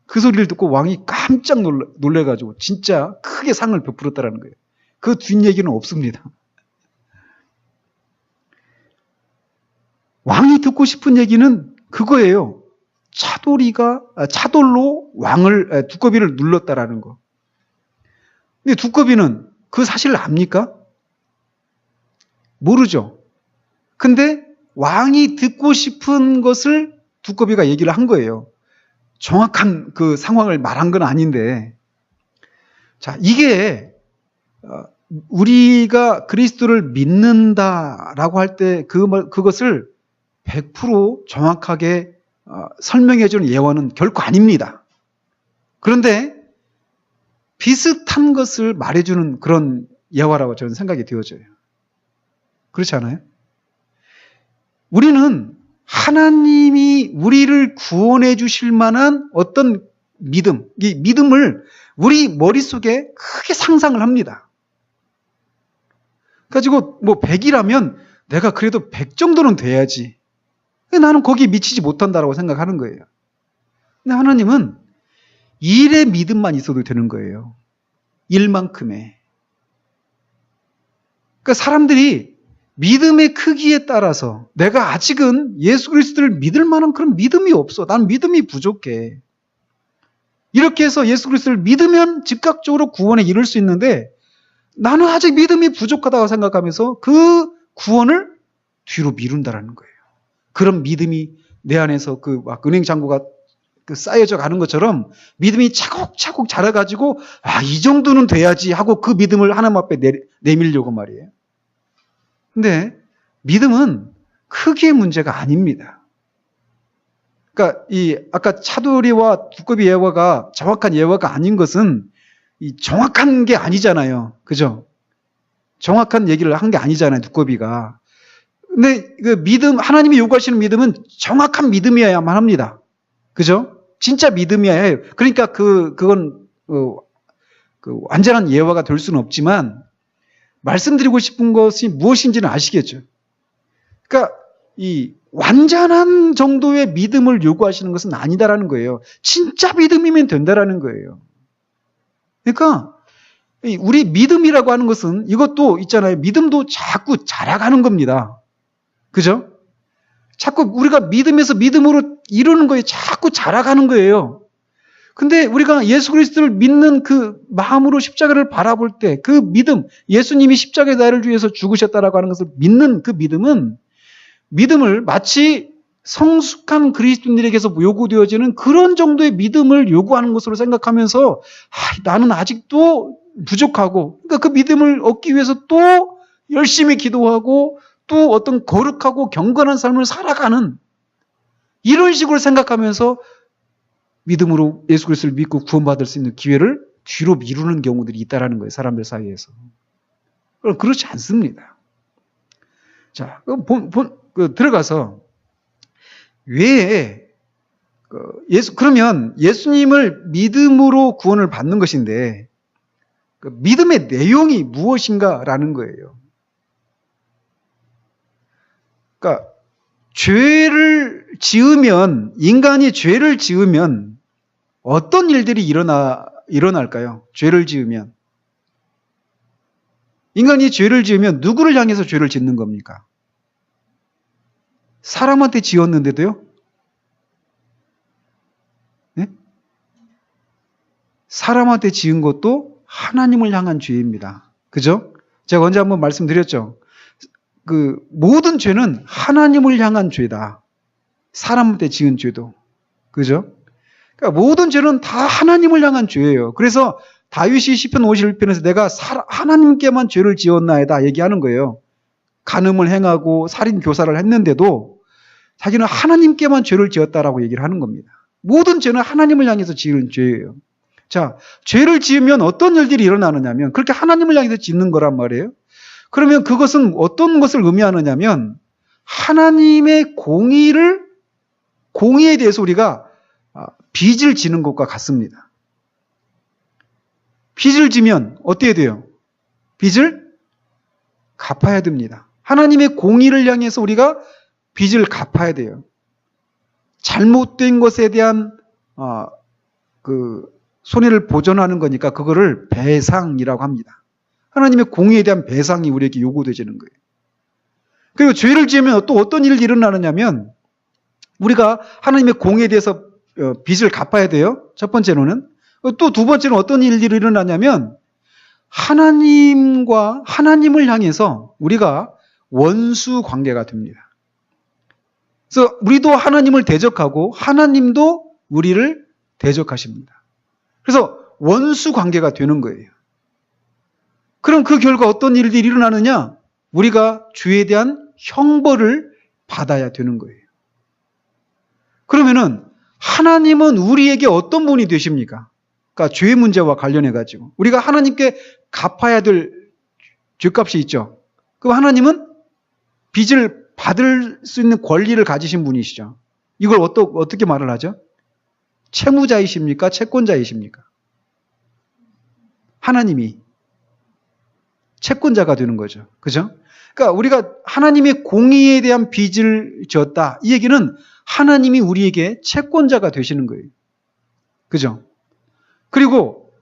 Speaker 1: 그 소리를 듣고 왕이 깜짝 놀래가지고 진짜 크게 상을 베풀었다는 거예요. 그 뒷얘기는 없습니다. 왕이 듣고 싶은 얘기는 그거예요. 차돌로 두꺼비를 눌렀다라는 거. 근데 두꺼비는 그 사실을 압니까? 모르죠. 근데 왕이 듣고 싶은 것을 두꺼비가 얘기를 한 거예요. 정확한 그 상황을 말한 건 아닌데. 자, 이게 우리가 그리스도를 믿는다라고 할 때 그것을 100% 정확하게 설명해 주는 예화는 결코 아닙니다. 그런데 비슷한 것을 말해주는 그런 예화라고 저는 생각이 되어져요. 그렇지 않아요? 우리는 하나님이 우리를 구원해 주실 만한 어떤 믿음, 이 믿음을 우리 머릿속에 크게 상상을 합니다. 가지고 뭐 100이라면 내가 그래도 100 정도는 돼야지. 나는 거기에 미치지 못한다라고 생각하는 거예요. 근데 하나님은 1의 믿음만 있어도 되는 거예요. 1만큼의. 그러니까 사람들이 믿음의 크기에 따라서 내가 아직은 예수 그리스도를 믿을 만한 그런 믿음이 없어. 난 믿음이 부족해. 이렇게 해서 예수 그리스도를 믿으면 즉각적으로 구원에 이를 수 있는데 나는 아직 믿음이 부족하다고 생각하면서 그 구원을 뒤로 미룬다라는 거예요. 그런 믿음이 내 안에서 그 막 은행 잔고가 쌓여져 가는 것처럼 믿음이 차곡차곡 자라가지고 이 정도는 돼야지 하고 그 믿음을 하나님 앞에 내밀려고 말이에요. 근데 믿음은 크기의 문제가 아닙니다. 그러니까 아까 차돌이와 두꺼비 예화가 정확한 예화가 아닌 것은 이 정확한 게 아니잖아요. 그죠? 정확한 얘기를 한 게 아니잖아요. 두꺼비가. 근데 그 믿음, 하나님이 요구하시는 믿음은 정확한 믿음이어야만 합니다. 그죠? 진짜 믿음이어야 해요. 그러니까 그건 완전한 예화가 될 수는 없지만 말씀드리고 싶은 것이 무엇인지는 아시겠죠? 그러니까 이 완전한 정도의 믿음을 요구하시는 것은 아니다라는 거예요. 진짜 믿음이면 된다라는 거예요. 그러니까 우리 믿음이라고 하는 것은 이것도 있잖아요. 믿음도 자꾸 자라가는 겁니다. 그죠? 자꾸 우리가 믿음에서 믿음으로 이루는 거에 자꾸 자라가는 거예요. 근데 우리가 예수 그리스도를 믿는 그 마음으로 십자가를 바라볼 때 그 믿음, 예수님이 십자가에 나를 위해서 죽으셨다라고 하는 것을 믿는 그 믿음을 마치 성숙한 그리스도인들에게서 요구되어지는 그런 정도의 믿음을 요구하는 것으로 생각하면서 나는 아직도 부족하고, 그러니까 그 믿음을 얻기 위해서 또 열심히 기도하고 또 어떤 거룩하고 경건한 삶을 살아가는 이런 식으로 생각하면서 믿음으로 예수 그리스도를 믿고 구원받을 수 있는 기회를 뒤로 미루는 경우들이 있다라는 거예요. 사람들 사이에서. 그럼 그렇지 않습니다. 자, 들어가서 왜 그러면 예수님을 믿음으로 구원을 받는 것인데 그 믿음의 내용이 무엇인가라는 거예요. 그러니까 인간이 죄를 지으면 어떤 일들이 일어날까요? 죄를 지으면. 인간이 죄를 지으면 누구를 향해서 죄를 짓는 겁니까? 사람한테 지었는데도요? 네? 사람한테 지은 것도 하나님을 향한 죄입니다. 그죠? 제가 언제 한번 말씀드렸죠? 모든 죄는 하나님을 향한 죄다. 사람한테 지은 죄도. 그죠? 그러니까 모든 죄는 다 하나님을 향한 죄예요. 그래서 다윗이 시편 51편에서 내가 하나님께만 죄를 지었나이다 얘기하는 거예요. 간음을 행하고 살인 교사를 했는데도 자기는 하나님께만 죄를 지었다라고 얘기를 하는 겁니다. 모든 죄는 하나님을 향해서 지은 죄예요. 자, 죄를 지으면 어떤 일들이 일어나느냐면 그렇게 하나님을 향해서 짓는 거란 말이에요. 그러면 그것은 어떤 것을 의미하느냐면 하나님의 공의에 대해서 우리가 빚을 지는 것과 같습니다. 빚을 지면 어떻게 돼요? 빚을 갚아야 됩니다. 하나님의 공의를 향해서 우리가 빚을 갚아야 돼요. 잘못된 것에 대한 손해를 보전하는 거니까 그거를 배상이라고 합니다. 하나님의 공의에 대한 배상이 우리에게 요구되지는 거예요. 그리고 죄를 지으면 또 어떤 일이 일어나느냐면 우리가 하나님의 공의에 대해서 빚을 갚아야 돼요. 첫 번째로는. 또 두 번째는 어떤 일들이 일어나냐면 하나님을 향해서 우리가 원수 관계가 됩니다. 그래서 우리도 하나님을 대적하고 하나님도 우리를 대적하십니다. 그래서 원수 관계가 되는 거예요. 그럼 그 결과 어떤 일들이 일어나느냐? 우리가 죄에 대한 형벌을 받아야 되는 거예요. 그러면은 하나님은 우리에게 어떤 분이 되십니까? 그러니까 죄 문제와 관련해 가지고 우리가 하나님께 갚아야 될 죄값이 있죠. 그럼 하나님은 빚을 받을 수 있는 권리를 가지신 분이시죠. 이걸 어떻게 말을 하죠? 채무자이십니까? 채권자이십니까? 하나님이 채권자가 되는 거죠. 그죠? 그러니까 우리가 하나님의 공의에 대한 빚을 졌다. 이 얘기는 하나님이 우리에게 채권자가 되시는 거예요. 그죠? 그리고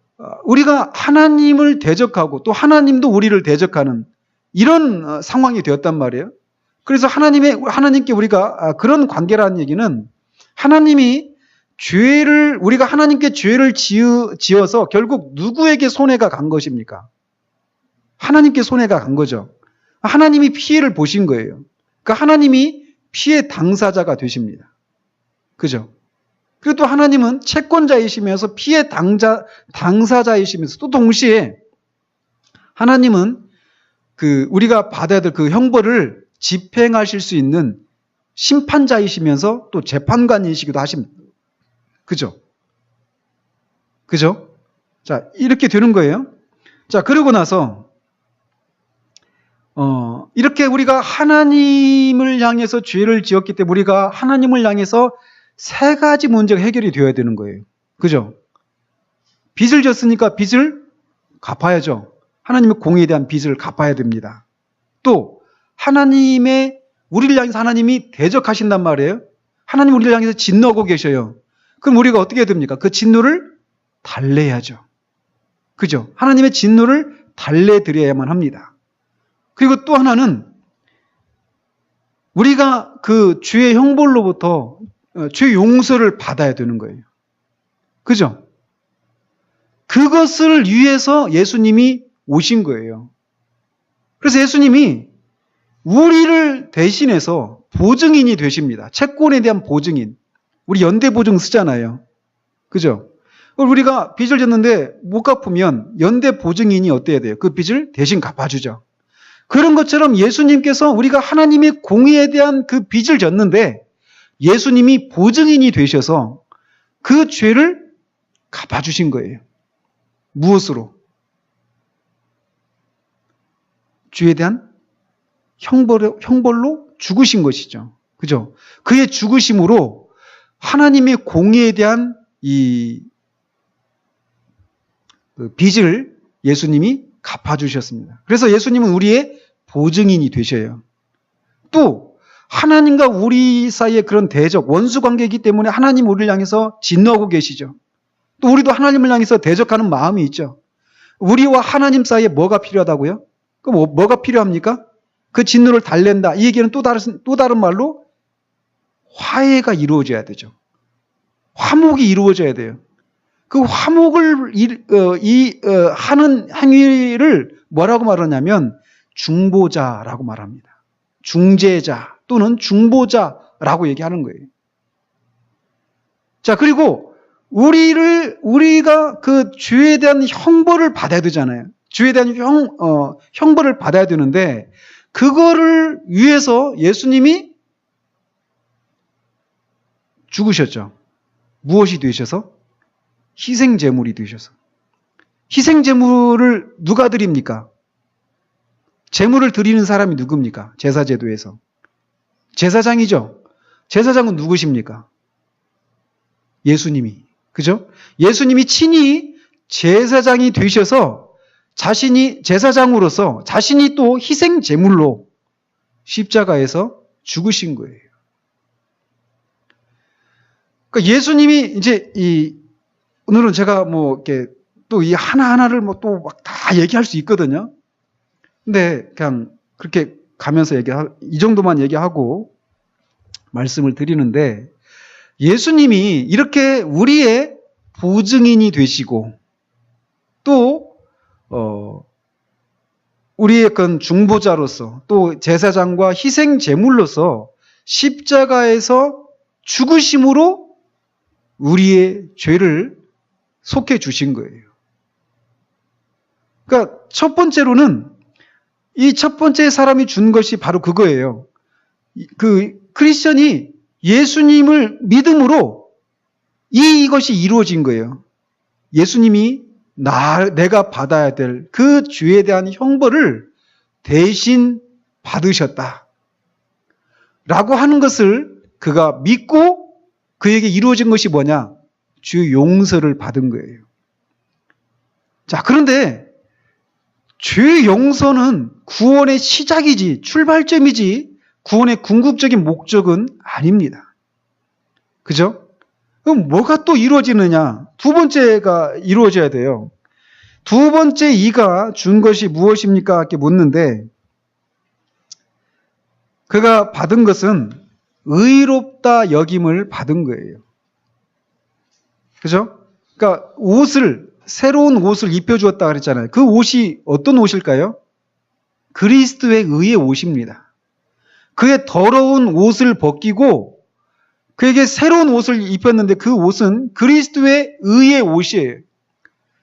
Speaker 1: 우리가 하나님을 대적하고 또 하나님도 우리를 대적하는 이런 상황이 되었단 말이에요. 그래서 하나님께 우리가 그런 관계라는 얘기는 우리가 하나님께 죄를 지어서 결국 누구에게 손해가 간 것입니까? 하나님께 손해가 간 거죠. 하나님이 피해를 보신 거예요. 그러니까 하나님이 피해 당사자가 되십니다. 그죠? 그리고 또 하나님은 채권자이시면서 피해 당사자이시면서 또 동시에 하나님은 우리가 받아야 될 그 형벌을 집행하실 수 있는 심판자이시면서 또 재판관이시기도 하십니다. 그죠? 그죠? 자, 이렇게 되는 거예요. 자, 그러고 나서 이렇게 우리가 하나님을 향해서 죄를 지었기 때문에 우리가 하나님을 향해서 세 가지 문제가 해결이 되어야 되는 거예요. 그죠? 빚을 졌으니까 빚을 갚아야죠. 하나님의 공의에 대한 빚을 갚아야 됩니다. 또 우리를 향해서 하나님이 대적하신단 말이에요. 하나님 우리를 향해서 진노하고 계셔요. 그럼 우리가 어떻게 해야 됩니까? 그 진노를 달래야죠. 그죠? 하나님의 진노를 달래드려야만 합니다. 그리고 또 하나는 우리가 그 죄의 형벌로부터 죄 용서를 받아야 되는 거예요. 그죠? 그것을 위해서 예수님이 오신 거예요. 그래서 예수님이 우리를 대신해서 보증인이 되십니다. 채권에 대한 보증인. 우리 연대보증 쓰잖아요. 그죠? 우리가 빚을 졌는데 못 갚으면 연대보증인이 어때야 돼요? 그 빚을 대신 갚아주죠. 그런 것처럼 예수님께서 우리가 하나님의 공의에 대한 그 빚을 졌는데 예수님이 보증인이 되셔서 그 죄를 갚아주신 거예요. 무엇으로? 죄에 대한 형벌로 죽으신 것이죠. 그죠? 그의 죽으심으로 하나님의 공의에 대한 이 빚을 예수님이 갚아주셨습니다. 그래서 예수님은 우리의 보증인이 되셔요. 또 하나님과 우리 사이에 그런 대적, 원수 관계이기 때문에 하나님 우리를 향해서 진노하고 계시죠. 또 우리도 하나님을 향해서 대적하는 마음이 있죠. 우리와 하나님 사이에 뭐가 필요하다고요? 그럼 뭐가 필요합니까? 그 진노를 달랜다. 이 얘기는 또 다른 말로 화해가 이루어져야 되죠. 화목이 이루어져야 돼요. 그 화목을 하는 행위를 뭐라고 말하냐면 중보자라고 말합니다. 중재자 또는 중보자라고 얘기하는 거예요. 자, 그리고 우리가 그 죄에 대한 형벌을 받아야 되잖아요. 죄에 대한 형벌을 받아야 되는데 그거를 위해서 예수님이 죽으셨죠. 무엇이 되셔서? 희생제물이 되셔서. 희생제물을 누가 드립니까? 제물을 드리는 사람이 누굽니까? 제사제도에서. 제사장이죠. 제사장은 누구십니까? 예수님이. 그죠? 예수님이 친히 제사장이 되셔서 자신이 제사장으로서 자신이 또 희생제물로 십자가에서 죽으신 거예요. 그러니까 예수님이 이제 오늘은 제가 이렇게 또 이 하나하나를 또 막 다 얘기할 수 있거든요. 근데 그냥 그렇게 가면서 이 정도만 얘기하고 말씀을 드리는데 예수님이 이렇게 우리의 보증인이 되시고 또 우리의 중보자로서 또 제사장과 희생 제물로서 십자가에서 죽으심으로 우리의 죄를 속해 주신 거예요. 그러니까 첫 번째로는 이 첫 번째 사람이 준 것이 바로 그거예요. 그 크리스천이 예수님을 믿음으로 이것이 이루어진 거예요. 예수님이 내가 받아야 될 그 죄에 대한 형벌을 대신 받으셨다. 라고 하는 것을 그가 믿고 그에게 이루어진 것이 뭐냐? 죄 용서를 받은 거예요. 자, 그런데 죄 용서는 구원의 시작이지, 출발점이지, 구원의 궁극적인 목적은 아닙니다. 그죠? 그럼 뭐가 또 이루어지느냐? 두 번째가 이루어져야 돼요. 두 번째 이가 준 것이 무엇입니까? 이렇게 묻는데, 그가 받은 것은 의롭다 여김을 받은 거예요. 그죠? 그러니까 새로운 옷을 입혀주었다 그랬잖아요. 그 옷이 어떤 옷일까요? 그리스도의 의의 옷입니다. 그의 더러운 옷을 벗기고 그에게 새로운 옷을 입혔는데 그 옷은 그리스도의 의의 옷이에요.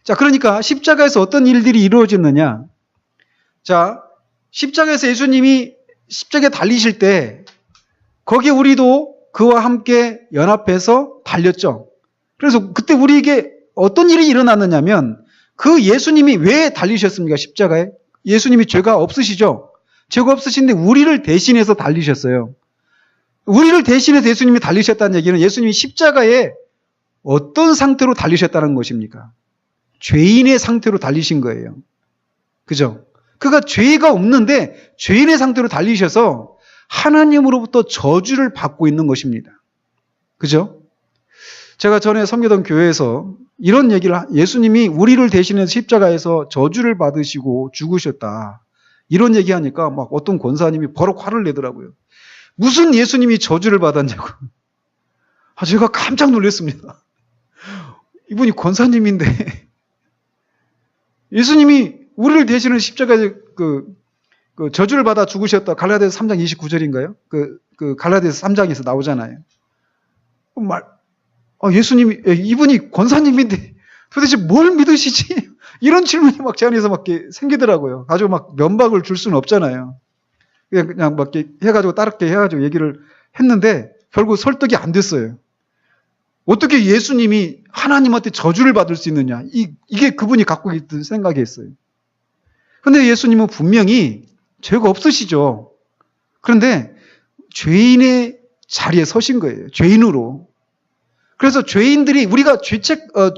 Speaker 1: 자, 그러니까 십자가에서 어떤 일들이 이루어졌느냐? 자, 십자가에서 예수님이 십자가에 달리실 때 거기에 우리도 그와 함께 연합해서 달렸죠. 그래서 그때 우리에게 어떤 일이 일어났느냐면 그 예수님이 왜 달리셨습니까? 십자가에? 예수님이 죄가 없으시죠? 죄가 없으신데 우리를 대신해서 달리셨어요. 우리를 대신해서 예수님이 달리셨다는 얘기는 예수님이 십자가에 어떤 상태로 달리셨다는 것입니까? 죄인의 상태로 달리신 거예요. 그죠? 그가 죄가 없는데 죄인의 상태로 달리셔서 하나님으로부터 저주를 받고 있는 것입니다. 그죠? 제가 전에 섬기던 교회에서 이런 얘기를, 예수님이 우리를 대신해서 십자가에서 저주를 받으시고 죽으셨다, 이런 얘기하니까 막 어떤 권사님이 버럭 화를 내더라고요. 무슨 예수님이 저주를 받았냐고. 제가 깜짝 놀랐습니다. 이분이 권사님인데 예수님이 우리를 대신해서 십자가에 그 저주를 받아 죽으셨다. 갈라디아서 3장 29절인가요? 갈라디아서 3장에서 나오잖아요. 예수님이, 이분이 권사님인데 도대체 뭘 믿으시지? 이런 질문이 막 제 안에서 막 생기더라고요. 아주 막 면박을 줄 수는 없잖아요. 그냥 막 이렇게 해가지고 따르게 해가지고 얘기를 했는데 결국 설득이 안 됐어요. 어떻게 예수님이 하나님한테 저주를 받을 수 있느냐? 이게 그분이 갖고 있던 생각이었어요. 그런데 예수님은 분명히 죄가 없으시죠. 그런데 죄인의 자리에 서신 거예요. 죄인으로. 그래서 죄인들이, 우리가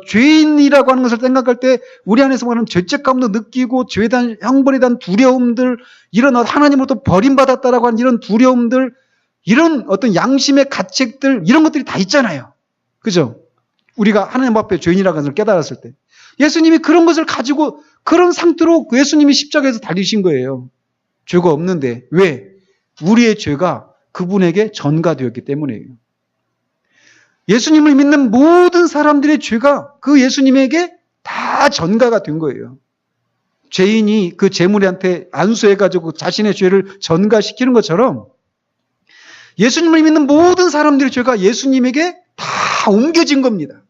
Speaker 1: 죄인이라고 하는 것을 생각할 때 우리 안에서 말하는 죄책감도 느끼고 죄에 대한 형벌에 대한 두려움들, 이런 하나님으로부터 버림받았다라고 하는 이런 두려움들, 이런 어떤 양심의 가책들, 이런 것들이 다 있잖아요. 그죠? 우리가 하나님 앞에 죄인이라고 하는 것을 깨달았을 때. 예수님이 그런 것을 가지고 그런 상태로 예수님이 십자가에서 달리신 거예요. 죄가 없는데. 왜? 우리의 죄가 그분에게 전가되었기 때문이에요. 예수님을 믿는 모든 사람들의 죄가 그 예수님에게 다 전가가 된 거예요. 죄인이 그 재물한테 안수해가지고 자신의 죄를 전가시키는 것처럼 예수님을 믿는 모든 사람들의 죄가 예수님에게 다 옮겨진 겁니다.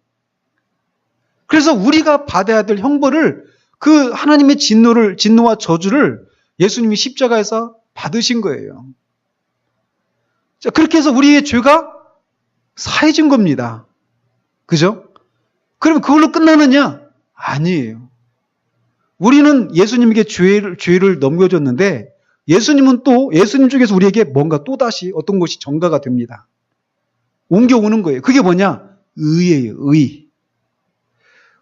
Speaker 1: 그래서 우리가 받아야 될 형벌을, 그 하나님의 진노와 저주를 예수님이 십자가에서 받으신 거예요. 자, 그렇게 해서 우리의 죄가 사해진 겁니다. 그죠? 그러면 그걸로 끝나느냐? 아니에요. 우리는 예수님에게 죄를 넘겨줬는데 예수님은 또 예수님 쪽에서 우리에게 뭔가 또다시 어떤 것이 전가가 됩니다. 옮겨오는 거예요. 그게 뭐냐? 의예요. 의.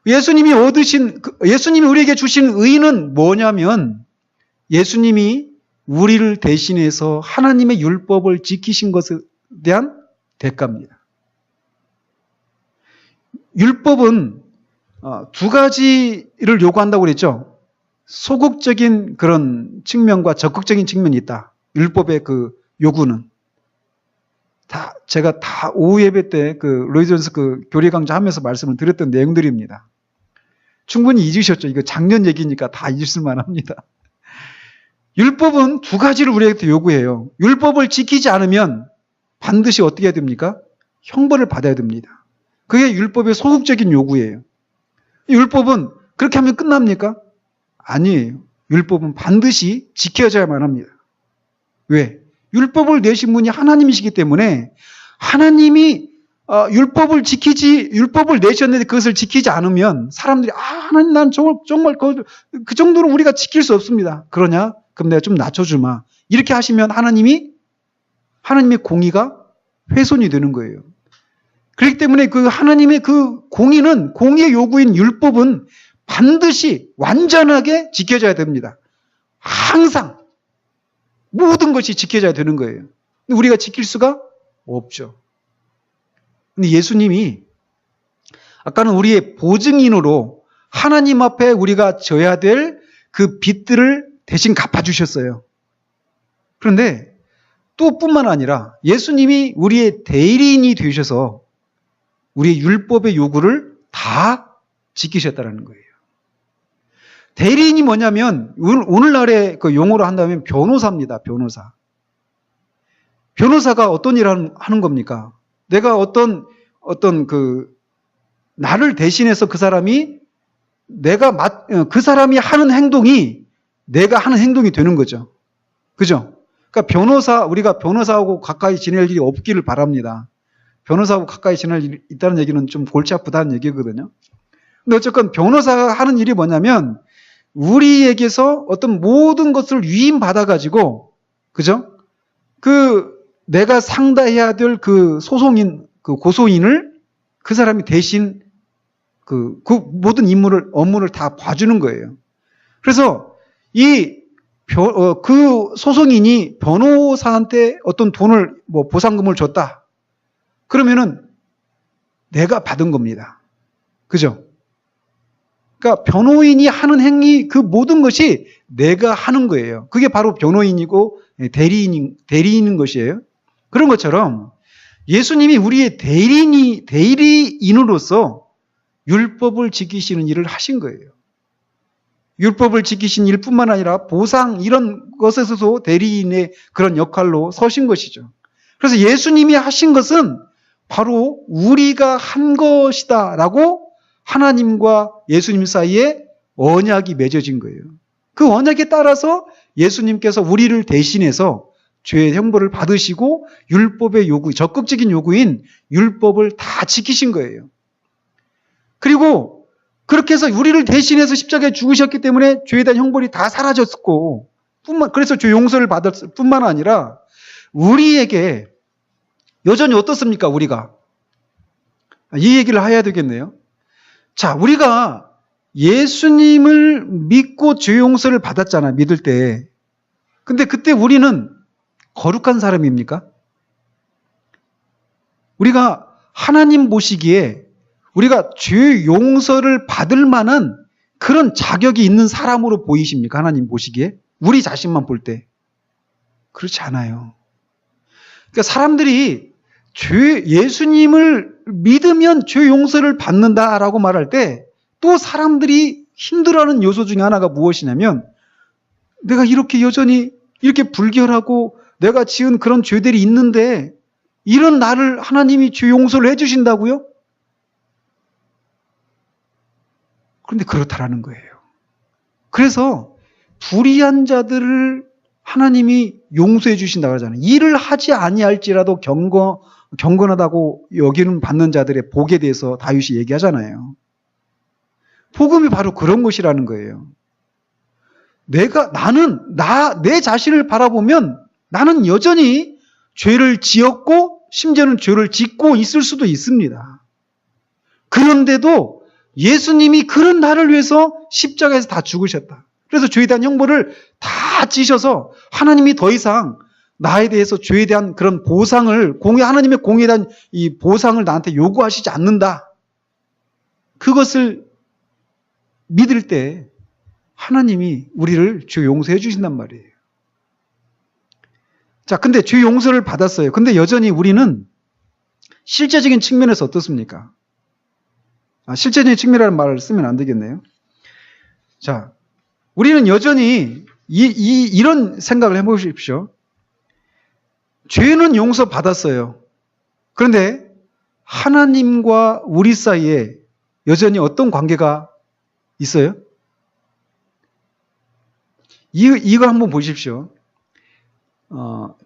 Speaker 1: 예수님이 우리에게 주신 의는 뭐냐면 예수님이 우리를 대신해서 하나님의 율법을 지키신 것에 대한 대가입니다. 율법은 두 가지를 요구한다고 그랬죠. 소극적인 그런 측면과 적극적인 측면이 있다. 율법의 그 요구는. 제가 다 오후 예배 때 로이존스 교리 강좌하면서 말씀을 드렸던 내용들입니다. 충분히 잊으셨죠? 이거 작년 얘기니까 다 잊을 만합니다. 율법은 두 가지를 우리에게 요구해요. 율법을 지키지 않으면 반드시 어떻게 해야 됩니까? 형벌을 받아야 됩니다. 그게 율법의 소극적인 요구예요. 율법은 그렇게 하면 끝납니까? 아니에요. 율법은 반드시 지켜져야만 합니다. 왜? 율법을 내신 분이 하나님이시기 때문에 하나님이 율법을 내셨는데 그것을 지키지 않으면 사람들이 하나님, 난 정말 그 정도로 우리가 지킬 수 없습니다. 그러냐? 그럼 내가 좀 낮춰주마. 이렇게 하시면 하나님의 공의가 훼손이 되는 거예요. 그렇기 때문에 그 하나님의 그 공의의 요구인 율법은 반드시 완전하게 지켜져야 됩니다. 항상 모든 것이 지켜져야 되는 거예요. 근데 우리가 지킬 수가 없죠. 근데 예수님이 아까는 우리의 보증인으로 하나님 앞에 우리가 져야 될 그 빚들을 대신 갚아주셨어요. 그런데 또 뿐만 아니라 예수님이 우리의 대리인이 되셔서 우리의 율법의 요구를 다 지키셨다는 거예요. 대리인이 뭐냐면 오늘날의 그 용어로 한다면 변호사입니다. 변호사. 변호사가 어떤 일을 하는 겁니까? 내가 나를 대신해서 그 사람이 하는 행동이 내가 하는 행동이 되는 거죠. 그죠? 그러니까 우리가 변호사하고 가까이 지낼 일이 없기를 바랍니다. 변호사하고 가까이 지낼 일이 있다는 얘기는 좀 골치 아프다는 얘기거든요. 근데 어쨌건 변호사가 하는 일이 뭐냐면 우리에게서 어떤 모든 것을 위임받아가지고, 그죠? 내가 상대해야 될 그 소송인, 그 고소인을 그 사람이 대신 그 모든 업무를 다 봐주는 거예요. 그래서 그 소송인이 변호사한테 어떤 돈을, 보상금을 줬다. 그러면은 내가 받은 겁니다. 그죠? 그러니까 변호인이 하는 행위, 그 모든 것이 내가 하는 거예요. 그게 바로 변호인이고 대리인인 것이에요. 그런 것처럼 예수님이 우리의 대리인으로서 율법을 지키시는 일을 하신 거예요. 율법을 지키신 일뿐만 아니라 보상 이런 것에서도 대리인의 그런 역할로 서신 것이죠. 그래서 예수님이 하신 것은 바로 우리가 한 것이다라고 하나님과 예수님 사이에 언약이 맺어진 거예요. 그 언약에 따라서 예수님께서 우리를 대신해서 죄의 형벌을 받으시고 율법의 적극적인 요구인 율법을 다 지키신 거예요. 그리고 그렇게 해서 우리를 대신해서 십자가에 죽으셨기 때문에 죄에 대한 형벌이 다 사라졌고, 그래서 죄 용서를 받았을 뿐만 아니라 우리에게 여전히 어떻습니까? 우리가 이 얘기를 해야 되겠네요. 자, 우리가 예수님을 믿고 죄 용서를 받았잖아, 믿을 때. 근데 그때 우리는 거룩한 사람입니까? 우리가 하나님 보시기에 우리가 죄 용서를 받을 만한 그런 자격이 있는 사람으로 보이십니까? 하나님 보시기에? 우리 자신만 볼 때. 그렇지 않아요. 그러니까 사람들이 예수님을 믿으면 죄 용서를 받는다라고 말할 때 또 사람들이 힘들어하는 요소 중에 하나가 무엇이냐면, 내가 이렇게 여전히 이렇게 불결하고 내가 지은 그런 죄들이 있는데 이런 나를 하나님이 죄 용서를 해주신다고요? 그런데 그렇다라는 거예요. 그래서 불의한 자들을 하나님이 용서해 주신다고 하잖아요. 일을 하지 아니할지라도 경건하다고 여기는 받는 자들의 복에 대해서 다윗이 얘기하잖아요. 복음이 바로 그런 것이라는 거예요. 내 자신을 바라보면 나는 여전히 죄를 지었고 심지어는 죄를 짓고 있을 수도 있습니다. 그런데도 예수님이 그런 나를 위해서 십자가에서 다 죽으셨다. 그래서 죄에 대한 형벌을 다 지셔서 하나님이 더 이상 나에 대해서 죄에 대한 그런 보상을, 하나님의 공에 대한 이 보상을 나한테 요구하시지 않는다. 그것을 믿을 때 하나님이 우리를 죄 용서해 주신단 말이에요. 자, 근데 죄 용서를 받았어요. 근데 여전히 우리는 실제적인 측면에서 어떻습니까? 실제적인 측면이라는 말을 쓰면 안 되겠네요. 자, 우리는 여전히 이런 생각을 해보십시오. 죄는 용서받았어요. 그런데 하나님과 우리 사이에 여전히 어떤 관계가 있어요? 이거 한번 보십시오.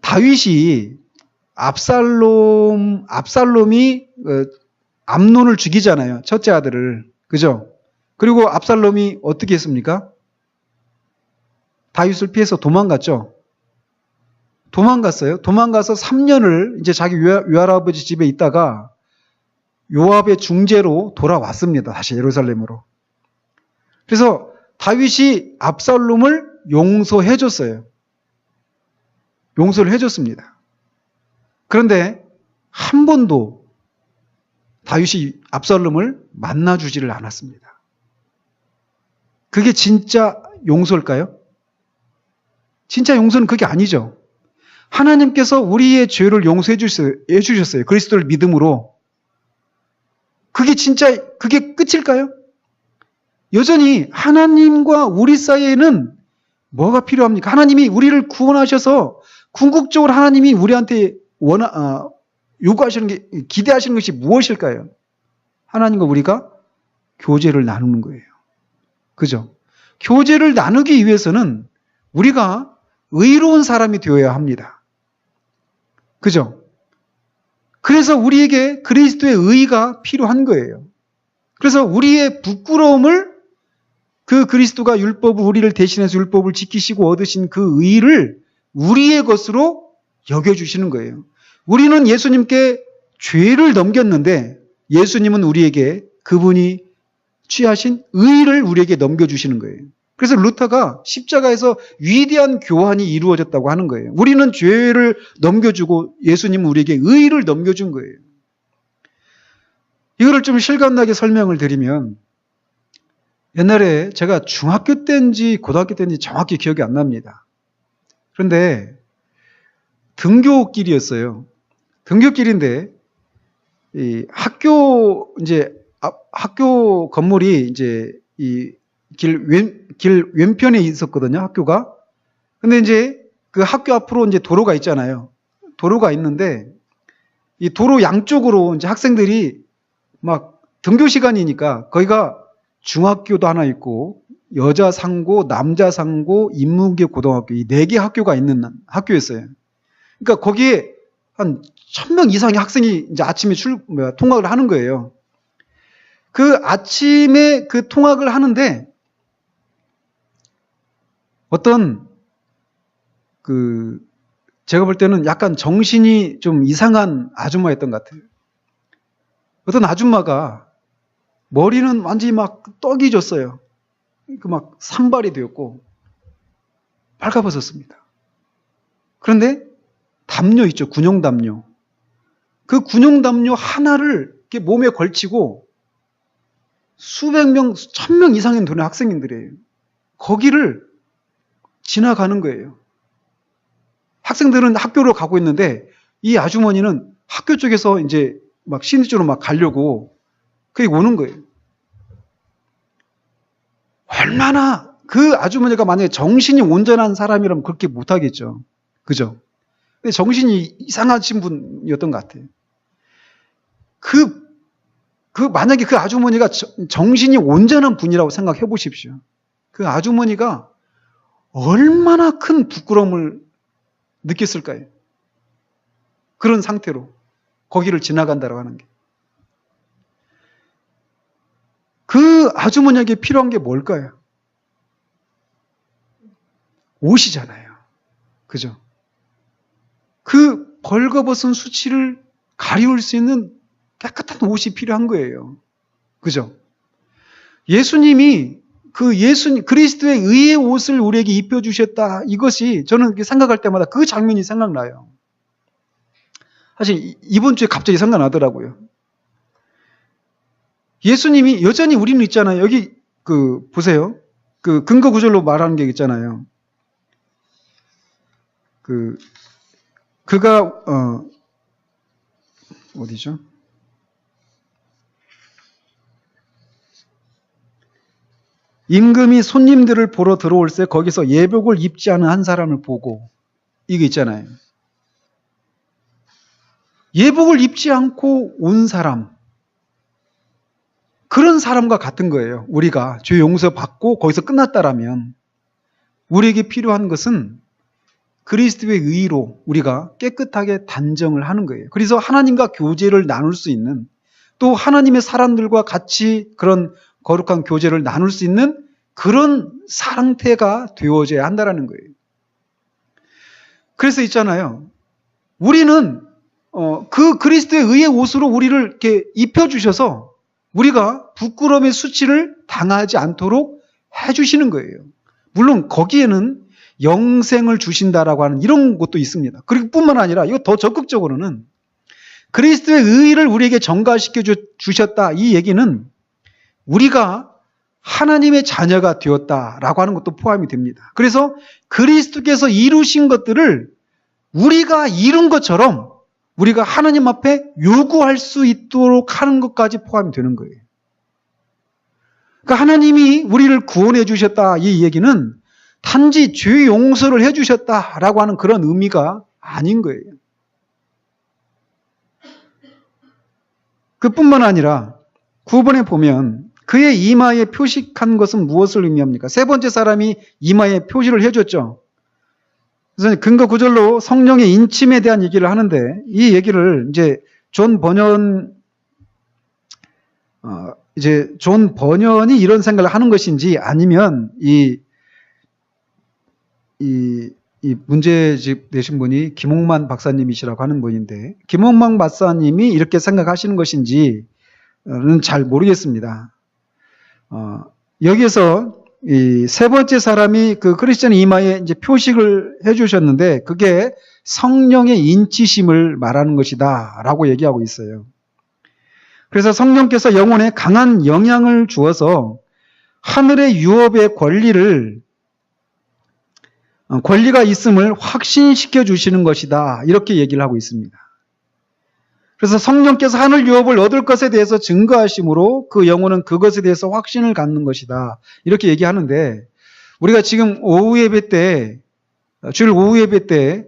Speaker 1: 다윗이 압살롬이 암논을 죽이잖아요. 첫째 아들을. 그죠? 그리고 압살롬이 어떻게 했습니까? 다윗을 피해서 도망갔죠. 도망갔어요. 도망가서 3년을 이제 자기 외할아버지 집에 있다가 요압의 중재로 돌아왔습니다. 다시 예루살렘으로. 그래서 다윗이 압살롬을 용서해 줬어요. 용서를 해줬습니다. 그런데 한 번도 다윗이 압살롬을 만나주지를 않았습니다. 그게 진짜 용서일까요? 진짜 용서는 그게 아니죠. 하나님께서 우리의 죄를 용서해 주셨어요. 그리스도를 믿음으로. 그게 끝일까요? 여전히 하나님과 우리 사이에는 뭐가 필요합니까? 하나님이 우리를 구원하셔서 궁극적으로 하나님이 우리한테 요구하시는 게, 기대하시는 것이 무엇일까요? 하나님과 우리가 교제를 나누는 거예요. 그죠? 교제를 나누기 위해서는 우리가 의로운 사람이 되어야 합니다. 그죠? 그래서 우리에게 그리스도의 의가 필요한 거예요. 그래서 우리의 부끄러움을 그 그리스도가 율법을 우리를 대신해서 율법을 지키시고 얻으신 그 의를 우리의 것으로 여겨주시는 거예요. 우리는 예수님께 죄를 넘겼는데 예수님은 우리에게 그분이 취하신 의를 우리에게 넘겨주시는 거예요. 그래서 루터가 십자가에서 위대한 교환이 이루어졌다고 하는 거예요. 우리는 죄를 넘겨주고 예수님은 우리에게 의를 넘겨준 거예요. 이거를 좀 실감나게 설명을 드리면 옛날에 제가 중학교 때인지 고등학교 때인지 정확히 기억이 안 납니다. 그런데 등교길이었어요. 등교길인데 이 학교 건물이 이제 이 길 왼편에 있었거든요, 학교가. 근데 이제 그 학교 앞으로 이제 도로가 있잖아요. 도로가 있는데 이 도로 양쪽으로 이제 학생들이 막 등교 시간이니까 거기가 중학교도 하나 있고 여자 상고, 남자 상고, 인문계 고등학교 이 4개 학교가 있는 학교였어요. 그러니까 거기에 한 1000명 이상의 학생이 이제 아침에 통학을 하는 거예요. 그 아침에 그 통학을 하는데 어떤 제가 볼 때는 약간 정신이 좀 이상한 아줌마였던 것 같아요. 어떤 아줌마가 머리는 완전히 막 떡이 졌어요. 막 산발이 되었고 빨가벗었습니다. 그런데 담요 있죠, 군용 담요. 그 군용 담요 하나를 이렇게 몸에 걸치고 수백 명, 1000명 이상의 되는 학생들이에요. 거기를 지나가는 거예요. 학생들은 학교로 가고 있는데 이 아주머니는 학교 쪽에서 이제 막 시내 쪽으로 막 가려고 거기 오는 거예요. 얼마나 그 아주머니가 만약에 정신이 온전한 사람이라면 그렇게 못하겠죠. 그죠? 근데 정신이 이상하신 분이었던 것 같아요. 만약에 그 아주머니가 정신이 온전한 분이라고 생각해 보십시오. 그 아주머니가 얼마나 큰 부끄러움을 느꼈을까요? 그런 상태로 거기를 지나간다고 하는 게. 그 아주머니에게 필요한 게 뭘까요? 옷이잖아요. 그죠? 그 벌거벗은 수치를 가리울 수 있는 깨끗한 옷이 필요한 거예요. 그죠? 예수님이 그리스도의 의의 옷을 우리에게 입혀주셨다. 이것이 저는 생각할 때마다 그 장면이 생각나요. 사실 이번 주에 갑자기 생각나더라고요. 예수님이 여전히 우리는 있잖아요. 여기 보세요. 근거 구절로 말하는 게 있잖아요. 그가 어디죠? 임금이 손님들을 보러 들어올 때 거기서 예복을 입지 않은 한 사람을 보고 이게 있잖아요. 예복을 입지 않고 온 사람, 그런 사람과 같은 거예요. 우리가 죄 용서받고 거기서 끝났다라면 우리에게 필요한 것은 그리스도의 의로 우리가 깨끗하게 단정을 하는 거예요. 그래서 하나님과 교제를 나눌 수 있는, 또 하나님의 사람들과 같이 그런 거룩한 교제를 나눌 수 있는 그런 상태가 되어져야 한다는 거예요. 그래서 있잖아요. 우리는 그 그리스도의 의의 옷으로 우리를 이렇게 입혀주셔서 우리가 부끄러움의 수치를 당하지 않도록 해주시는 거예요. 물론 거기에는 영생을 주신다라고 하는 이런 것도 있습니다. 그리고 뿐만 아니라 이거 더 적극적으로는 그리스도의 의의를 우리에게 전가시켜 주셨다. 이 얘기는 우리가 하나님의 자녀가 되었다라고 하는 것도 포함이 됩니다. 그래서 그리스도께서 이루신 것들을 우리가 이룬 것처럼 우리가 하나님 앞에 요구할 수 있도록 하는 것까지 포함이 되는 거예요. 그러니까 하나님이 우리를 구원해 주셨다. 이 얘기는 단지 죄 용서를 해 주셨다라고 하는 그런 의미가 아닌 거예요. 그뿐만 아니라 9번에 보면 그의 이마에 표식한 것은 무엇을 의미합니까? 세 번째 사람이 이마에 표시를 해줬죠. 그래서 근거 구절로 성령의 인침에 대한 얘기를 하는데 이 얘기를 이제 존 번연 이제 존 버년이 이런 생각을 하는 것인지 아니면 이 문제집 내신 분이 김홍만 박사님이시라고 하는 분인데 김홍만 박사님이 이렇게 생각하시는 것인지는 잘 모르겠습니다. 여기에서 이 세 번째 사람이 그 크리스천 이마에 이제 표식을 해주셨는데 그게 성령의 인치심을 말하는 것이다 라고 얘기하고 있어요. 그래서 성령께서 영혼에 강한 영향을 주어서 하늘의 유업의 권리가 있음을 확신시켜 주시는 것이다 이렇게 얘기를 하고 있습니다. 그래서 성령께서 하늘 유업을 얻을 것에 대해서 증거하심으로 그 영혼은 그것에 대해서 확신을 갖는 것이다 이렇게 얘기하는데 우리가 지금 오후 예배 때 주일 오후 예배 때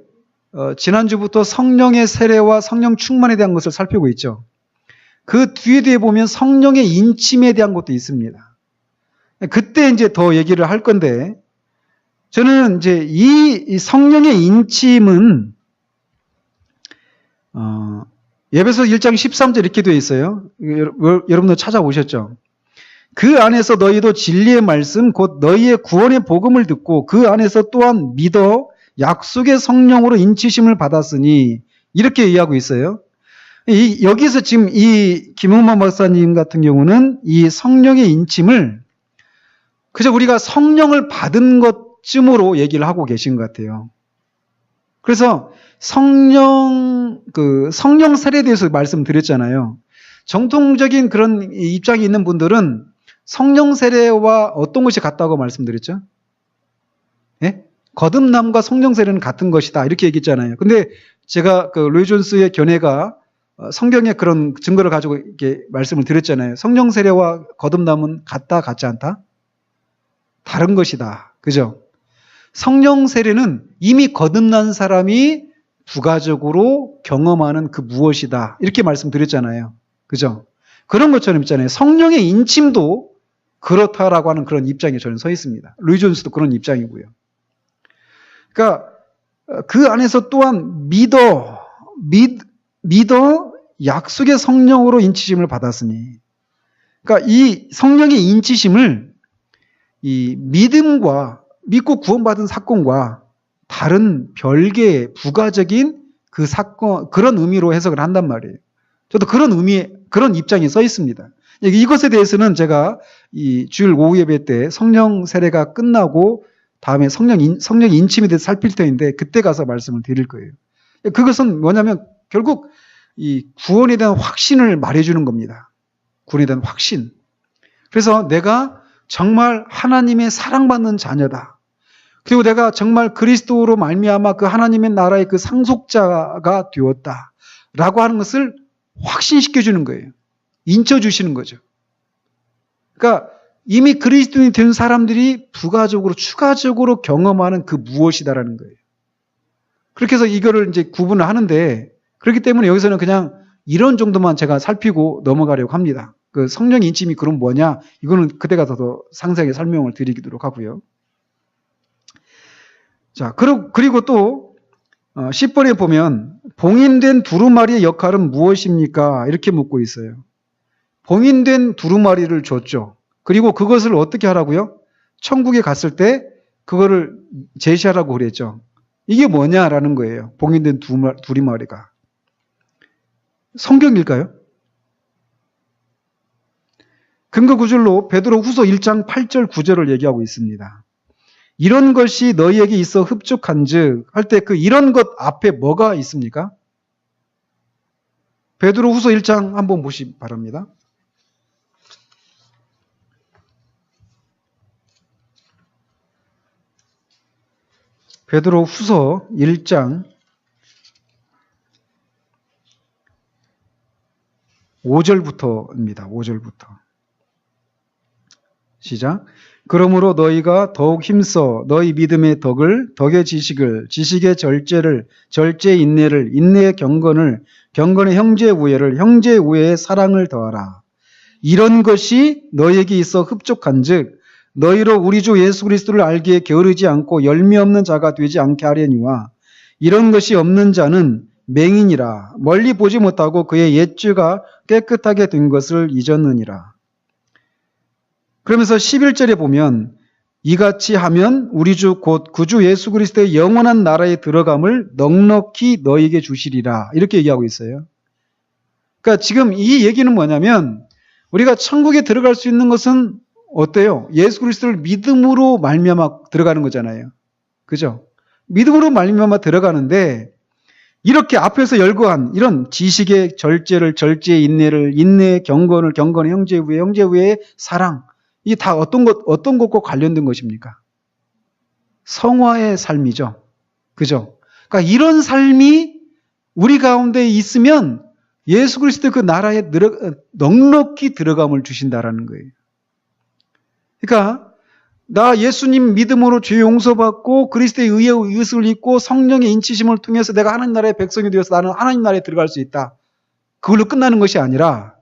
Speaker 1: 지난주부터 성령의 세례와 성령 충만에 대한 것을 살피고 있죠. 그 뒤에 보면 성령의 인침에 대한 것도 있습니다. 그때 이제 더 얘기를 할 건데 저는 이제 이 성령의 인침은 예배서 1장 13절 이렇게 되어 있어요. 여러분들 찾아보셨죠? 그 안에서 너희도 진리의 말씀 곧 너희의 구원의 복음을 듣고 그 안에서 또한 믿어 약속의 성령으로 인치심을 받았으니 이렇게 얘기하고 있어요. 여기서 지금 이 김홍만 박사님 같은 경우는 이 성령의 인침을 그저 우리가 성령을 받은 것쯤으로 얘기를 하고 계신 것 같아요. 그래서 성령 세례에 대해서 말씀드렸잖아요. 정통적인 그런 입장이 있는 분들은 성령 세례와 어떤 것이 같다고 말씀드렸죠? 예? 거듭남과 성령 세례는 같은 것이다. 이렇게 얘기했잖아요. 근데 제가 로이 존스의 견해가 성경의 그런 증거를 가지고 이렇게 말씀을 드렸잖아요. 성령 세례와 거듭남은 같다, 같지 않다? 다른 것이다. 그죠? 성령 세례는 이미 거듭난 사람이 부가적으로 경험하는 그 무엇이다. 이렇게 말씀드렸잖아요. 그죠? 그런 것처럼 있잖아요. 성령의 인침도 그렇다라고 하는 그런 입장에 저는 서 있습니다. 루이 존스도 그런 입장이고요. 그러니까 그 안에서 또한 믿어 약속의 성령으로 인치심을 받았으니 그러니까 이 성령의 인치심을 이 믿고 구원받은 사건과 다른 별개의 부가적인 그 사건, 그런 의미로 해석을 한단 말이에요. 저도 그런 입장에 서 있습니다. 이것에 대해서는 제가 이 주일 오후 예배 때 성령 세례가 끝나고 다음에 성령 인침에 대해서 살필 터인데 그때 가서 말씀을 드릴 거예요. 그것은 뭐냐면 결국 이 구원에 대한 확신을 말해주는 겁니다. 구원에 대한 확신. 그래서 내가 정말 하나님의 사랑받는 자녀다. 그리고 내가 정말 그리스도로 말미암아 그 하나님의 나라의 그 상속자가 되었다. 라고 하는 것을 확신시켜주는 거예요. 인쳐주시는 거죠. 그러니까 이미 그리스도인이 된 사람들이 부가적으로 추가적으로 경험하는 그 무엇이다라는 거예요. 그렇게 해서 이거를 이제 구분을 하는데 그렇기 때문에 여기서는 그냥 이런 정도만 제가 살피고 넘어가려고 합니다. 그 성령 인침이 그럼 뭐냐? 이거는 그때 가서 더 상세하게 설명을 드리도록 하고요. 자, 그리고 또 10번에 보면 봉인된 두루마리의 역할은 무엇입니까? 이렇게 묻고 있어요. 봉인된 두루마리를 줬죠. 그리고 그것을 어떻게 하라고요? 천국에 갔을 때 그거를 제시하라고 그랬죠. 이게 뭐냐라는 거예요. 봉인된 두루마리가. 성경일까요? 근거 구절로 베드로후서 1장 8절 9절을 얘기하고 있습니다. 이런 것이 너희에게 있어 흡족한즉 할 때 그 이런 것 앞에 뭐가 있습니까? 베드로후서 1장 한번 보시기 바랍니다. 베드로후서 1장 5절부터입니다. 5절부터. 시작. 그러므로 너희가 더욱 힘써 너희 믿음의 덕의 지식을, 지식의 절제를, 절제의 인내를, 인내의 경건을, 경건의 형제의 우애를, 형제의 우애의 사랑을 더하라. 이런 것이 너희에게 있어 흡족한즉 너희로 우리 주 예수 그리스도를 알기에 게으르지 않고 열매 없는 자가 되지 않게 하려니와 이런 것이 없는 자는 맹인이라 멀리 보지 못하고 그의 옛죄가 깨끗하게 된 것을 잊었느니라. 그러면서 11절에 보면 이같이 하면 우리 주 곧 구주 예수 그리스도의 영원한 나라에 들어감을 넉넉히 너에게 주시리라. 이렇게 얘기하고 있어요. 그러니까 지금 이 얘기는 뭐냐면 우리가 천국에 들어갈 수 있는 것은 어때요? 예수 그리스도를 믿음으로 말미암아 들어가는 거잖아요. 그죠? 믿음으로 말미암아 들어가는데 이렇게 앞에서 열거한 이런 지식의 절제를, 절제의 인내를, 인내의 경건을, 경건의 형제의 형제의 사랑, 이게 다 어떤 것과 관련된 것입니까? 성화의 삶이죠. 그죠? 그러니까 이런 삶이 우리 가운데 있으면 예수 그리스도 그 나라에 넉넉히 들어감을 주신다라는 거예요. 그러니까 나 예수님 믿음으로 죄 용서받고 그리스도의 의의 의식을 입고 성령의 인치심을 통해서 내가 하나님 나라의 백성이 되어서 나는 하나님 나라에 들어갈 수 있다. 그걸로 끝나는 것이 아니라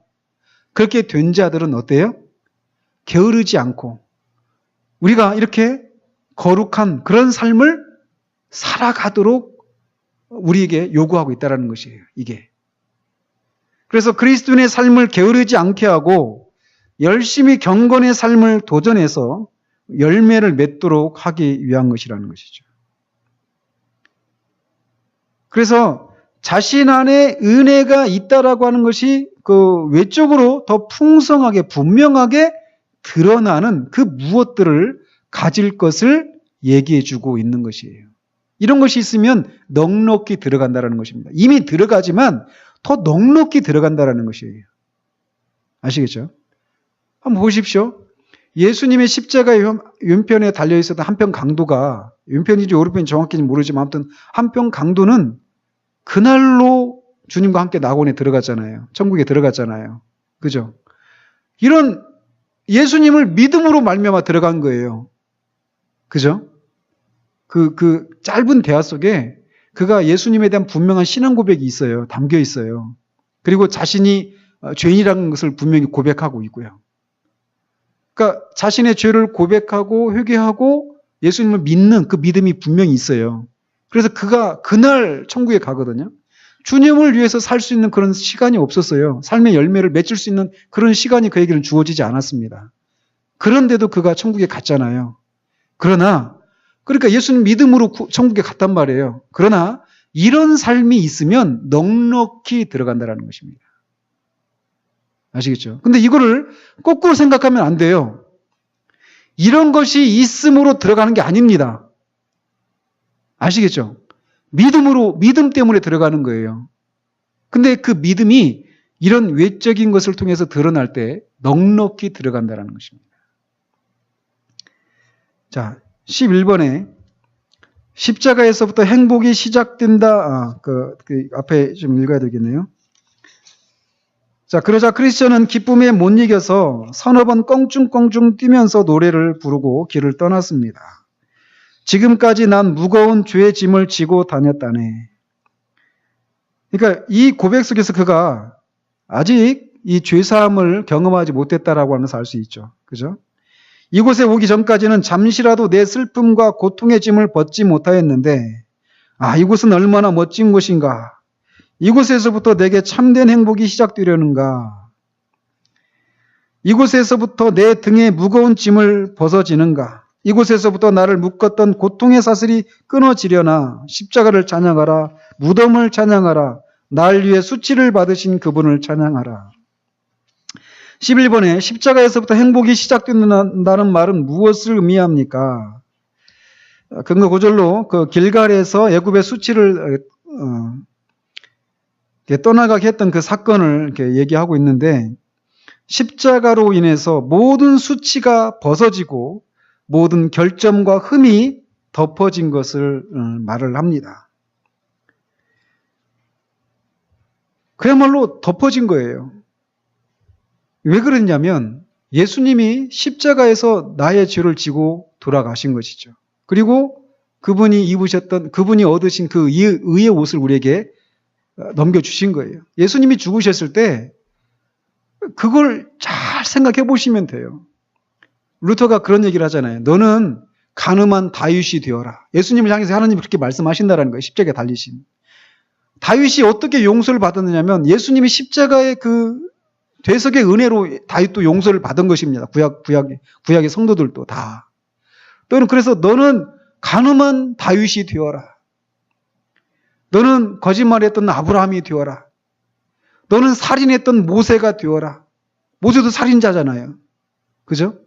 Speaker 1: 그렇게 된 자들은 어때요? 게으르지 않고 우리가 이렇게 거룩한 그런 삶을 살아가도록 우리에게 요구하고 있다는 것이에요. 이게. 그래서 그리스도인의 삶을 게으르지 않게 하고 열심히 경건의 삶을 도전해서 열매를 맺도록 하기 위한 것이라는 것이죠. 그래서 자신 안에 은혜가 있다라고 하는 것이 그 외적으로 더 풍성하게 분명하게 드러나는 그 무엇들을 가질 것을 얘기해 주고 있는 것이에요. 이런 것이 있으면 넉넉히 들어간다는 것입니다. 이미 들어가지만 더 넉넉히 들어간다는 것이에요. 아시겠죠? 한번 보십시오. 예수님의 십자가의 왼편에 달려있었던 한편 강도가, 왼편인지 오른편인지 정확히는 모르지만 아무튼 한편 강도는 그날로 주님과 함께 낙원에 들어갔잖아요. 천국에 들어갔잖아요. 그죠? 이런 예수님을 믿음으로 말미암아 들어간 거예요. 그죠? 그 짧은 대화 속에 그가 예수님에 대한 분명한 신앙 고백이 있어요. 담겨 있어요. 그리고 자신이 죄인이라는 것을 분명히 고백하고 있고요. 그러니까 자신의 죄를 고백하고 회개하고 예수님을 믿는 그 믿음이 분명히 있어요. 그래서 그가 그날 천국에 가거든요. 주님을 위해서 살 수 있는 그런 시간이 없었어요. 삶의 열매를 맺을 수 있는 그런 시간이 그에게는 주어지지 않았습니다. 그런데도 그가 천국에 갔잖아요. 그러니까 예수님 믿음으로 천국에 갔단 말이에요. 그러나 이런 삶이 있으면 넉넉히 들어간다는 것입니다. 아시겠죠? 근데 이거를 거꾸로 생각하면 안 돼요. 이런 것이 있음으로 들어가는 게 아닙니다. 아시겠죠? 믿음 때문에 들어가는 거예요. 근데 그 믿음이 이런 외적인 것을 통해서 드러날 때 넉넉히 들어간다는 것입니다. 자, 11번에 십자가에서부터 행복이 시작된다. 그 앞에 좀 읽어야 되겠네요. 자, 그러자 크리스천은 기쁨에 못 이겨서 서너 번 껑충껑충 뛰면서 노래를 부르고 길을 떠났습니다. 지금까지 난 무거운 죄의 짐을 지고 다녔다네. 그러니까 이 고백 속에서 그가 아직 이 죄사함을 경험하지 못했다라고 하면서 알 수 있죠. 그죠? 이곳에 오기 전까지는 잠시라도 내 슬픔과 고통의 짐을 벗지 못하였는데, 이곳은 얼마나 멋진 곳인가. 이곳에서부터 내게 참된 행복이 시작되려는가. 이곳에서부터 내 등에 무거운 짐을 벗어지는가. 이곳에서부터 나를 묶었던 고통의 사슬이 끊어지려나. 십자가를 찬양하라. 무덤을 찬양하라. 날 위해 수치를 받으신 그분을 찬양하라. 11번에 십자가에서부터 행복이 시작된다는 말은 무엇을 의미합니까? 근거 구절로 그 길갈에서 애굽의 수치를 떠나가게 했던 그 사건을 이렇게 얘기하고 있는데, 십자가로 인해서 모든 수치가 벗어지고 모든 결점과 흠이 덮어진 것을 말을 합니다. 그야말로 덮어진 거예요. 왜 그랬냐면 예수님이 십자가에서 나의 죄를 지고 돌아가신 것이죠. 그리고 그분이 얻으신 그 의의 옷을 우리에게 넘겨주신 거예요. 예수님이 죽으셨을 때 그걸 잘 생각해 보시면 돼요. 루터가 그런 얘기를 하잖아요. 너는 간음한 다윗이 되어라. 예수님을 향해서 하나님이 그렇게 말씀하신다는 거예요. 십자가에 달리신. 다윗이 어떻게 용서를 받았느냐면 예수님이 십자가에 대속의 은혜로 다윗도 용서를 받은 것입니다. 구약의 성도들도 다. 또는 그래서 너는 간음한 다윗이 되어라. 너는 거짓말했던 아브라함이 되어라. 너는 살인했던 모세가 되어라. 모세도 살인자잖아요. 그죠?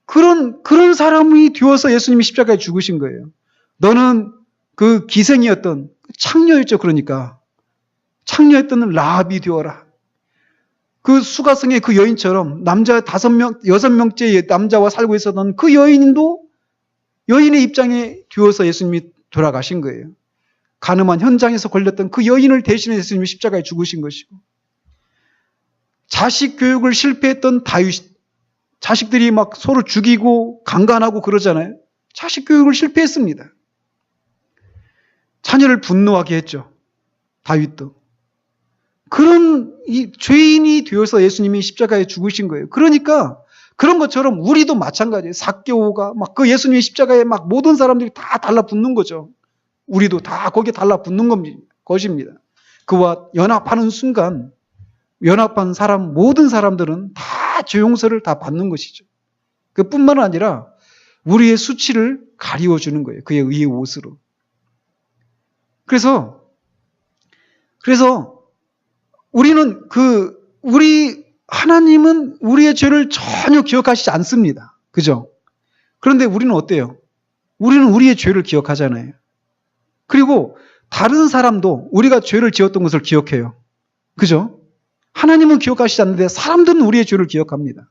Speaker 1: 그런 사람이 되어서 예수님이 십자가에 죽으신 거예요. 너는 그 기생이었던 창녀였죠. 그러니까 창녀였던 라합이 되어라. 그 수가성의 그 여인처럼 남자 6명째 남자와 살고 있었던 그 여인도 여인의 입장에 되어서 예수님이 돌아가신 거예요. 간음한 현장에서 걸렸던 그 여인을 대신해 예수님이 십자가에 죽으신 것이고, 자식 교육을 실패했던 다윗, 자식들이 막 서로 죽이고 강간하고 그러잖아요. 자식 교육을 실패했습니다. 자녀를 분노하게 했죠. 다윗도. 그런 이 죄인이 되어서 예수님이 십자가에 죽으신 거예요. 그러니까 그런 것처럼 우리도 마찬가지예요. 삭개오가 막 그 예수님이 십자가에 막 모든 사람들이 다 달라붙는 거죠. 우리도 다 거기에 달라붙는 것입니다. 그와 연합하는 순간 연합한 사람 모든 사람들은 다 죄 용서를 다 받는 것이죠. 그뿐만 아니라 우리의 수치를 가리워주는 거예요. 그의 의의 옷으로. 그래서 하나님은 우리의 죄를 전혀 기억하시지 않습니다. 그죠? 그런데 우리는 어때요? 우리는 우리의 죄를 기억하잖아요. 그리고 다른 사람도 우리가 죄를 지었던 것을 기억해요. 그죠? 하나님은 기억하시지 않는데 사람들은 우리의 죄를 기억합니다.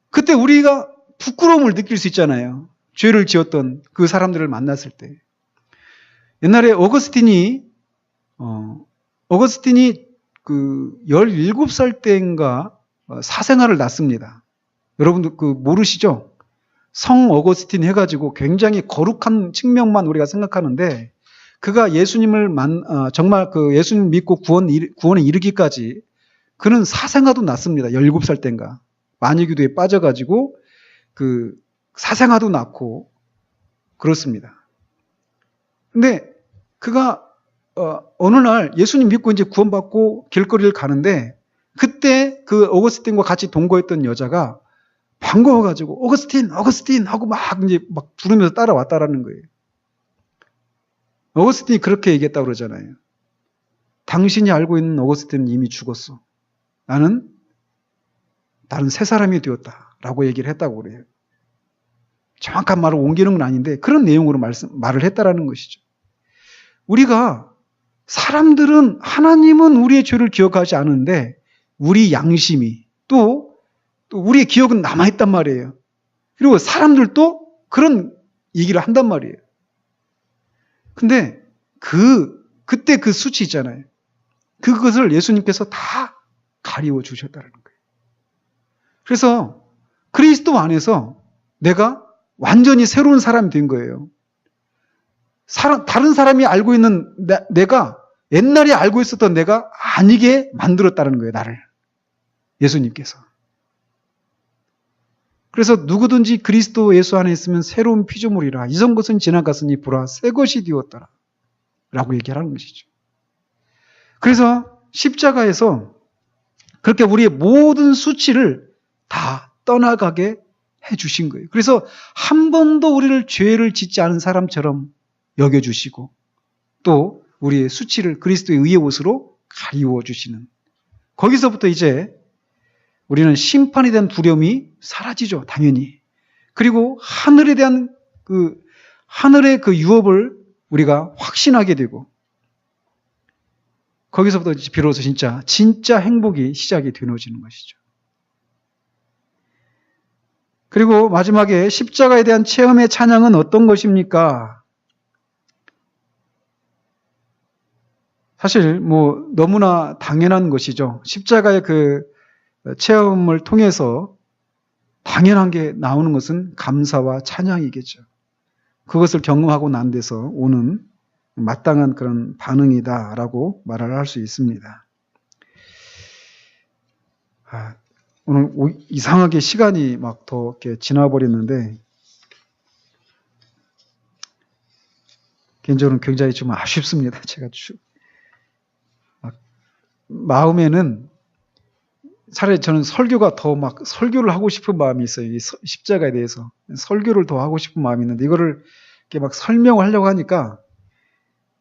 Speaker 1: 그때 우리가 부끄러움을 느낄 수 있잖아요. 죄를 지었던 그 사람들을 만났을 때. 옛날에 어거스틴이 그 17살 때인가 사생아를 낳습니다. 여러분들 그 모르시죠? 성 어거스틴 해가지고 굉장히 거룩한 측면만 우리가 생각하는데, 그가 예수님을 정말 그 예수님 믿고 구원에 이르기까지 그는 사생아도 낳습니다. 17살 때인가. 마녀기도에 빠져가지고 그 사생아도 낳고 그렇습니다. 근데 그가 어느 날 예수님 믿고 이제 구원받고 길거리를 가는데, 그때 그 어거스틴과 같이 동거했던 여자가 반가워가지고 어거스틴 하고 막 이제 막 부르면서 따라왔다라는 거예요. 어거스틴이 그렇게 얘기했다고 그러잖아요. 당신이 알고 있는 어거스틴은 이미 죽었어. 나는 다른 새 사람이 되었다라고 얘기를 했다고 그래요. 정확한 말을 옮기는 건 아닌데 그런 내용으로 말을 했다라는 것이죠. 우리가 사람들은 하나님은 우리의 죄를 기억하지 않는데 우리 양심이 또 우리의 기억은 남아있단 말이에요. 그리고 사람들도 그런 얘기를 한단 말이에요. 근데 그때 그 수치 있잖아요. 그것을 예수님께서 다 가리워 주셨다는 거예요. 그래서 그리스도 안에서 내가 완전히 새로운 사람이 된 거예요. 다른 사람이 알고 있는 내가 옛날에 알고 있었던 내가 아니게 만들었다는 거예요. 나를. 예수님께서. 그래서 누구든지 그리스도 예수 안에 있으면 새로운 피조물이라. 이전 것은 지나갔으니 보라 새 것이 되었더라. 라고 얘기하는 것이죠. 그래서 십자가에서 그렇게 우리의 모든 수치를 다 떠나가게 해주신 거예요. 그래서 한 번도 우리를 죄를 짓지 않은 사람처럼 여겨주시고 또 우리의 수치를 그리스도의 의의 옷으로 가리워 주시는, 거기서부터 이제 우리는 심판에 대한 두려움이 사라지죠. 당연히. 그리고 하늘에 대한 하늘의 그 유업을 우리가 확신하게 되고, 거기서부터 비로소 진짜 행복이 시작이 되어지는 것이죠. 그리고 마지막에 십자가에 대한 체험의 찬양은 어떤 것입니까? 사실 너무나 당연한 것이죠. 십자가의 그 체험을 통해서 당연한 게 나오는 것은 감사와 찬양이겠죠. 그것을 경험하고 난 데서 오는 마땅한 그런 반응이다라고 말을 할 수 있습니다. 오늘 이상하게 시간이 막 더 이렇게 지나버렸는데, 개인적으로는 굉장히 좀 아쉽습니다. 제가 마음에는 차라리 저는 설교가 더 막 설교를 하고 싶은 마음이 있어요. 이 십자가에 대해서 설교를 더 하고 싶은 마음이 있는데 이거를 이렇게 막 설명을 하려고 하니까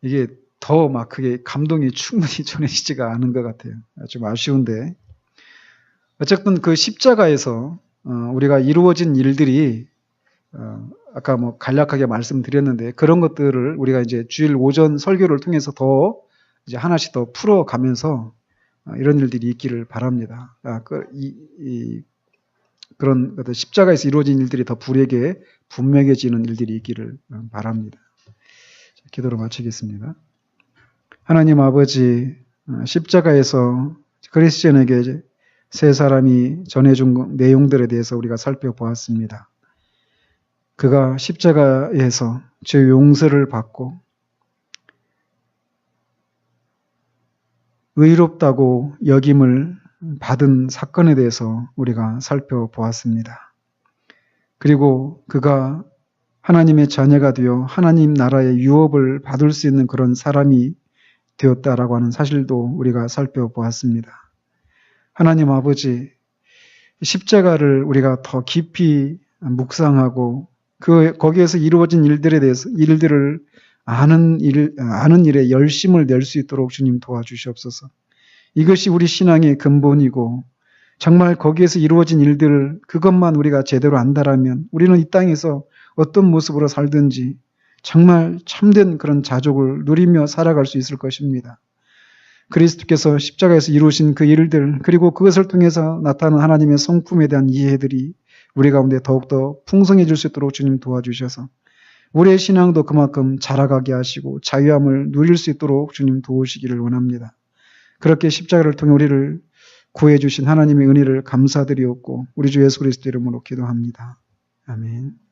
Speaker 1: 이게 더 막 그게 감동이 충분히 전해지지가 않은 것 같아요. 좀 아쉬운데 어쨌든 그 십자가에서 우리가 이루어진 일들이 아까 뭐 간략하게 말씀드렸는데 그런 것들을 우리가 이제 주일 오전 설교를 통해서 더 이제 하나씩 더 풀어가면서 이런 일들이 있기를 바랍니다. 그런 십자가에서 이루어진 일들이 더 우리에게 분명해지는 일들이 있기를 바랍니다. 기도로 마치겠습니다. 하나님 아버지, 십자가에서 그리스도인에게 세 사람이 전해준 내용들에 대해서 우리가 살펴보았습니다. 그가 십자가에서 죄 용서를 받고 의롭다고 여김을 받은 사건에 대해서 우리가 살펴보았습니다. 그리고 그가 하나님의 자녀가 되어 하나님 나라의 유업을 받을 수 있는 그런 사람이 되었다라고 하는 사실도 우리가 살펴보았습니다. 하나님 아버지, 십자가를 우리가 더 깊이 묵상하고 거기에서 이루어진 일들을 아는 일에 열심을 낼 수 있도록 주님 도와주시옵소서. 이것이 우리 신앙의 근본이고 정말 거기에서 이루어진 일들을 그것만 우리가 제대로 안다라면 우리는 이 땅에서 어떤 모습으로 살든지 정말 참된 그런 자족을 누리며 살아갈 수 있을 것입니다. 그리스도께서 십자가에서 이루신 그 일들 그리고 그것을 통해서 나타나는 하나님의 성품에 대한 이해들이 우리 가운데 더욱더 풍성해질 수 있도록 주님 도와주셔서 우리의 신앙도 그만큼 자라가게 하시고 자유함을 누릴 수 있도록 주님 도우시기를 원합니다. 그렇게 십자가를 통해 우리를 구해주신 하나님의 은혜를 감사드리옵고 우리 주 예수 그리스도 이름으로 기도합니다. 아멘.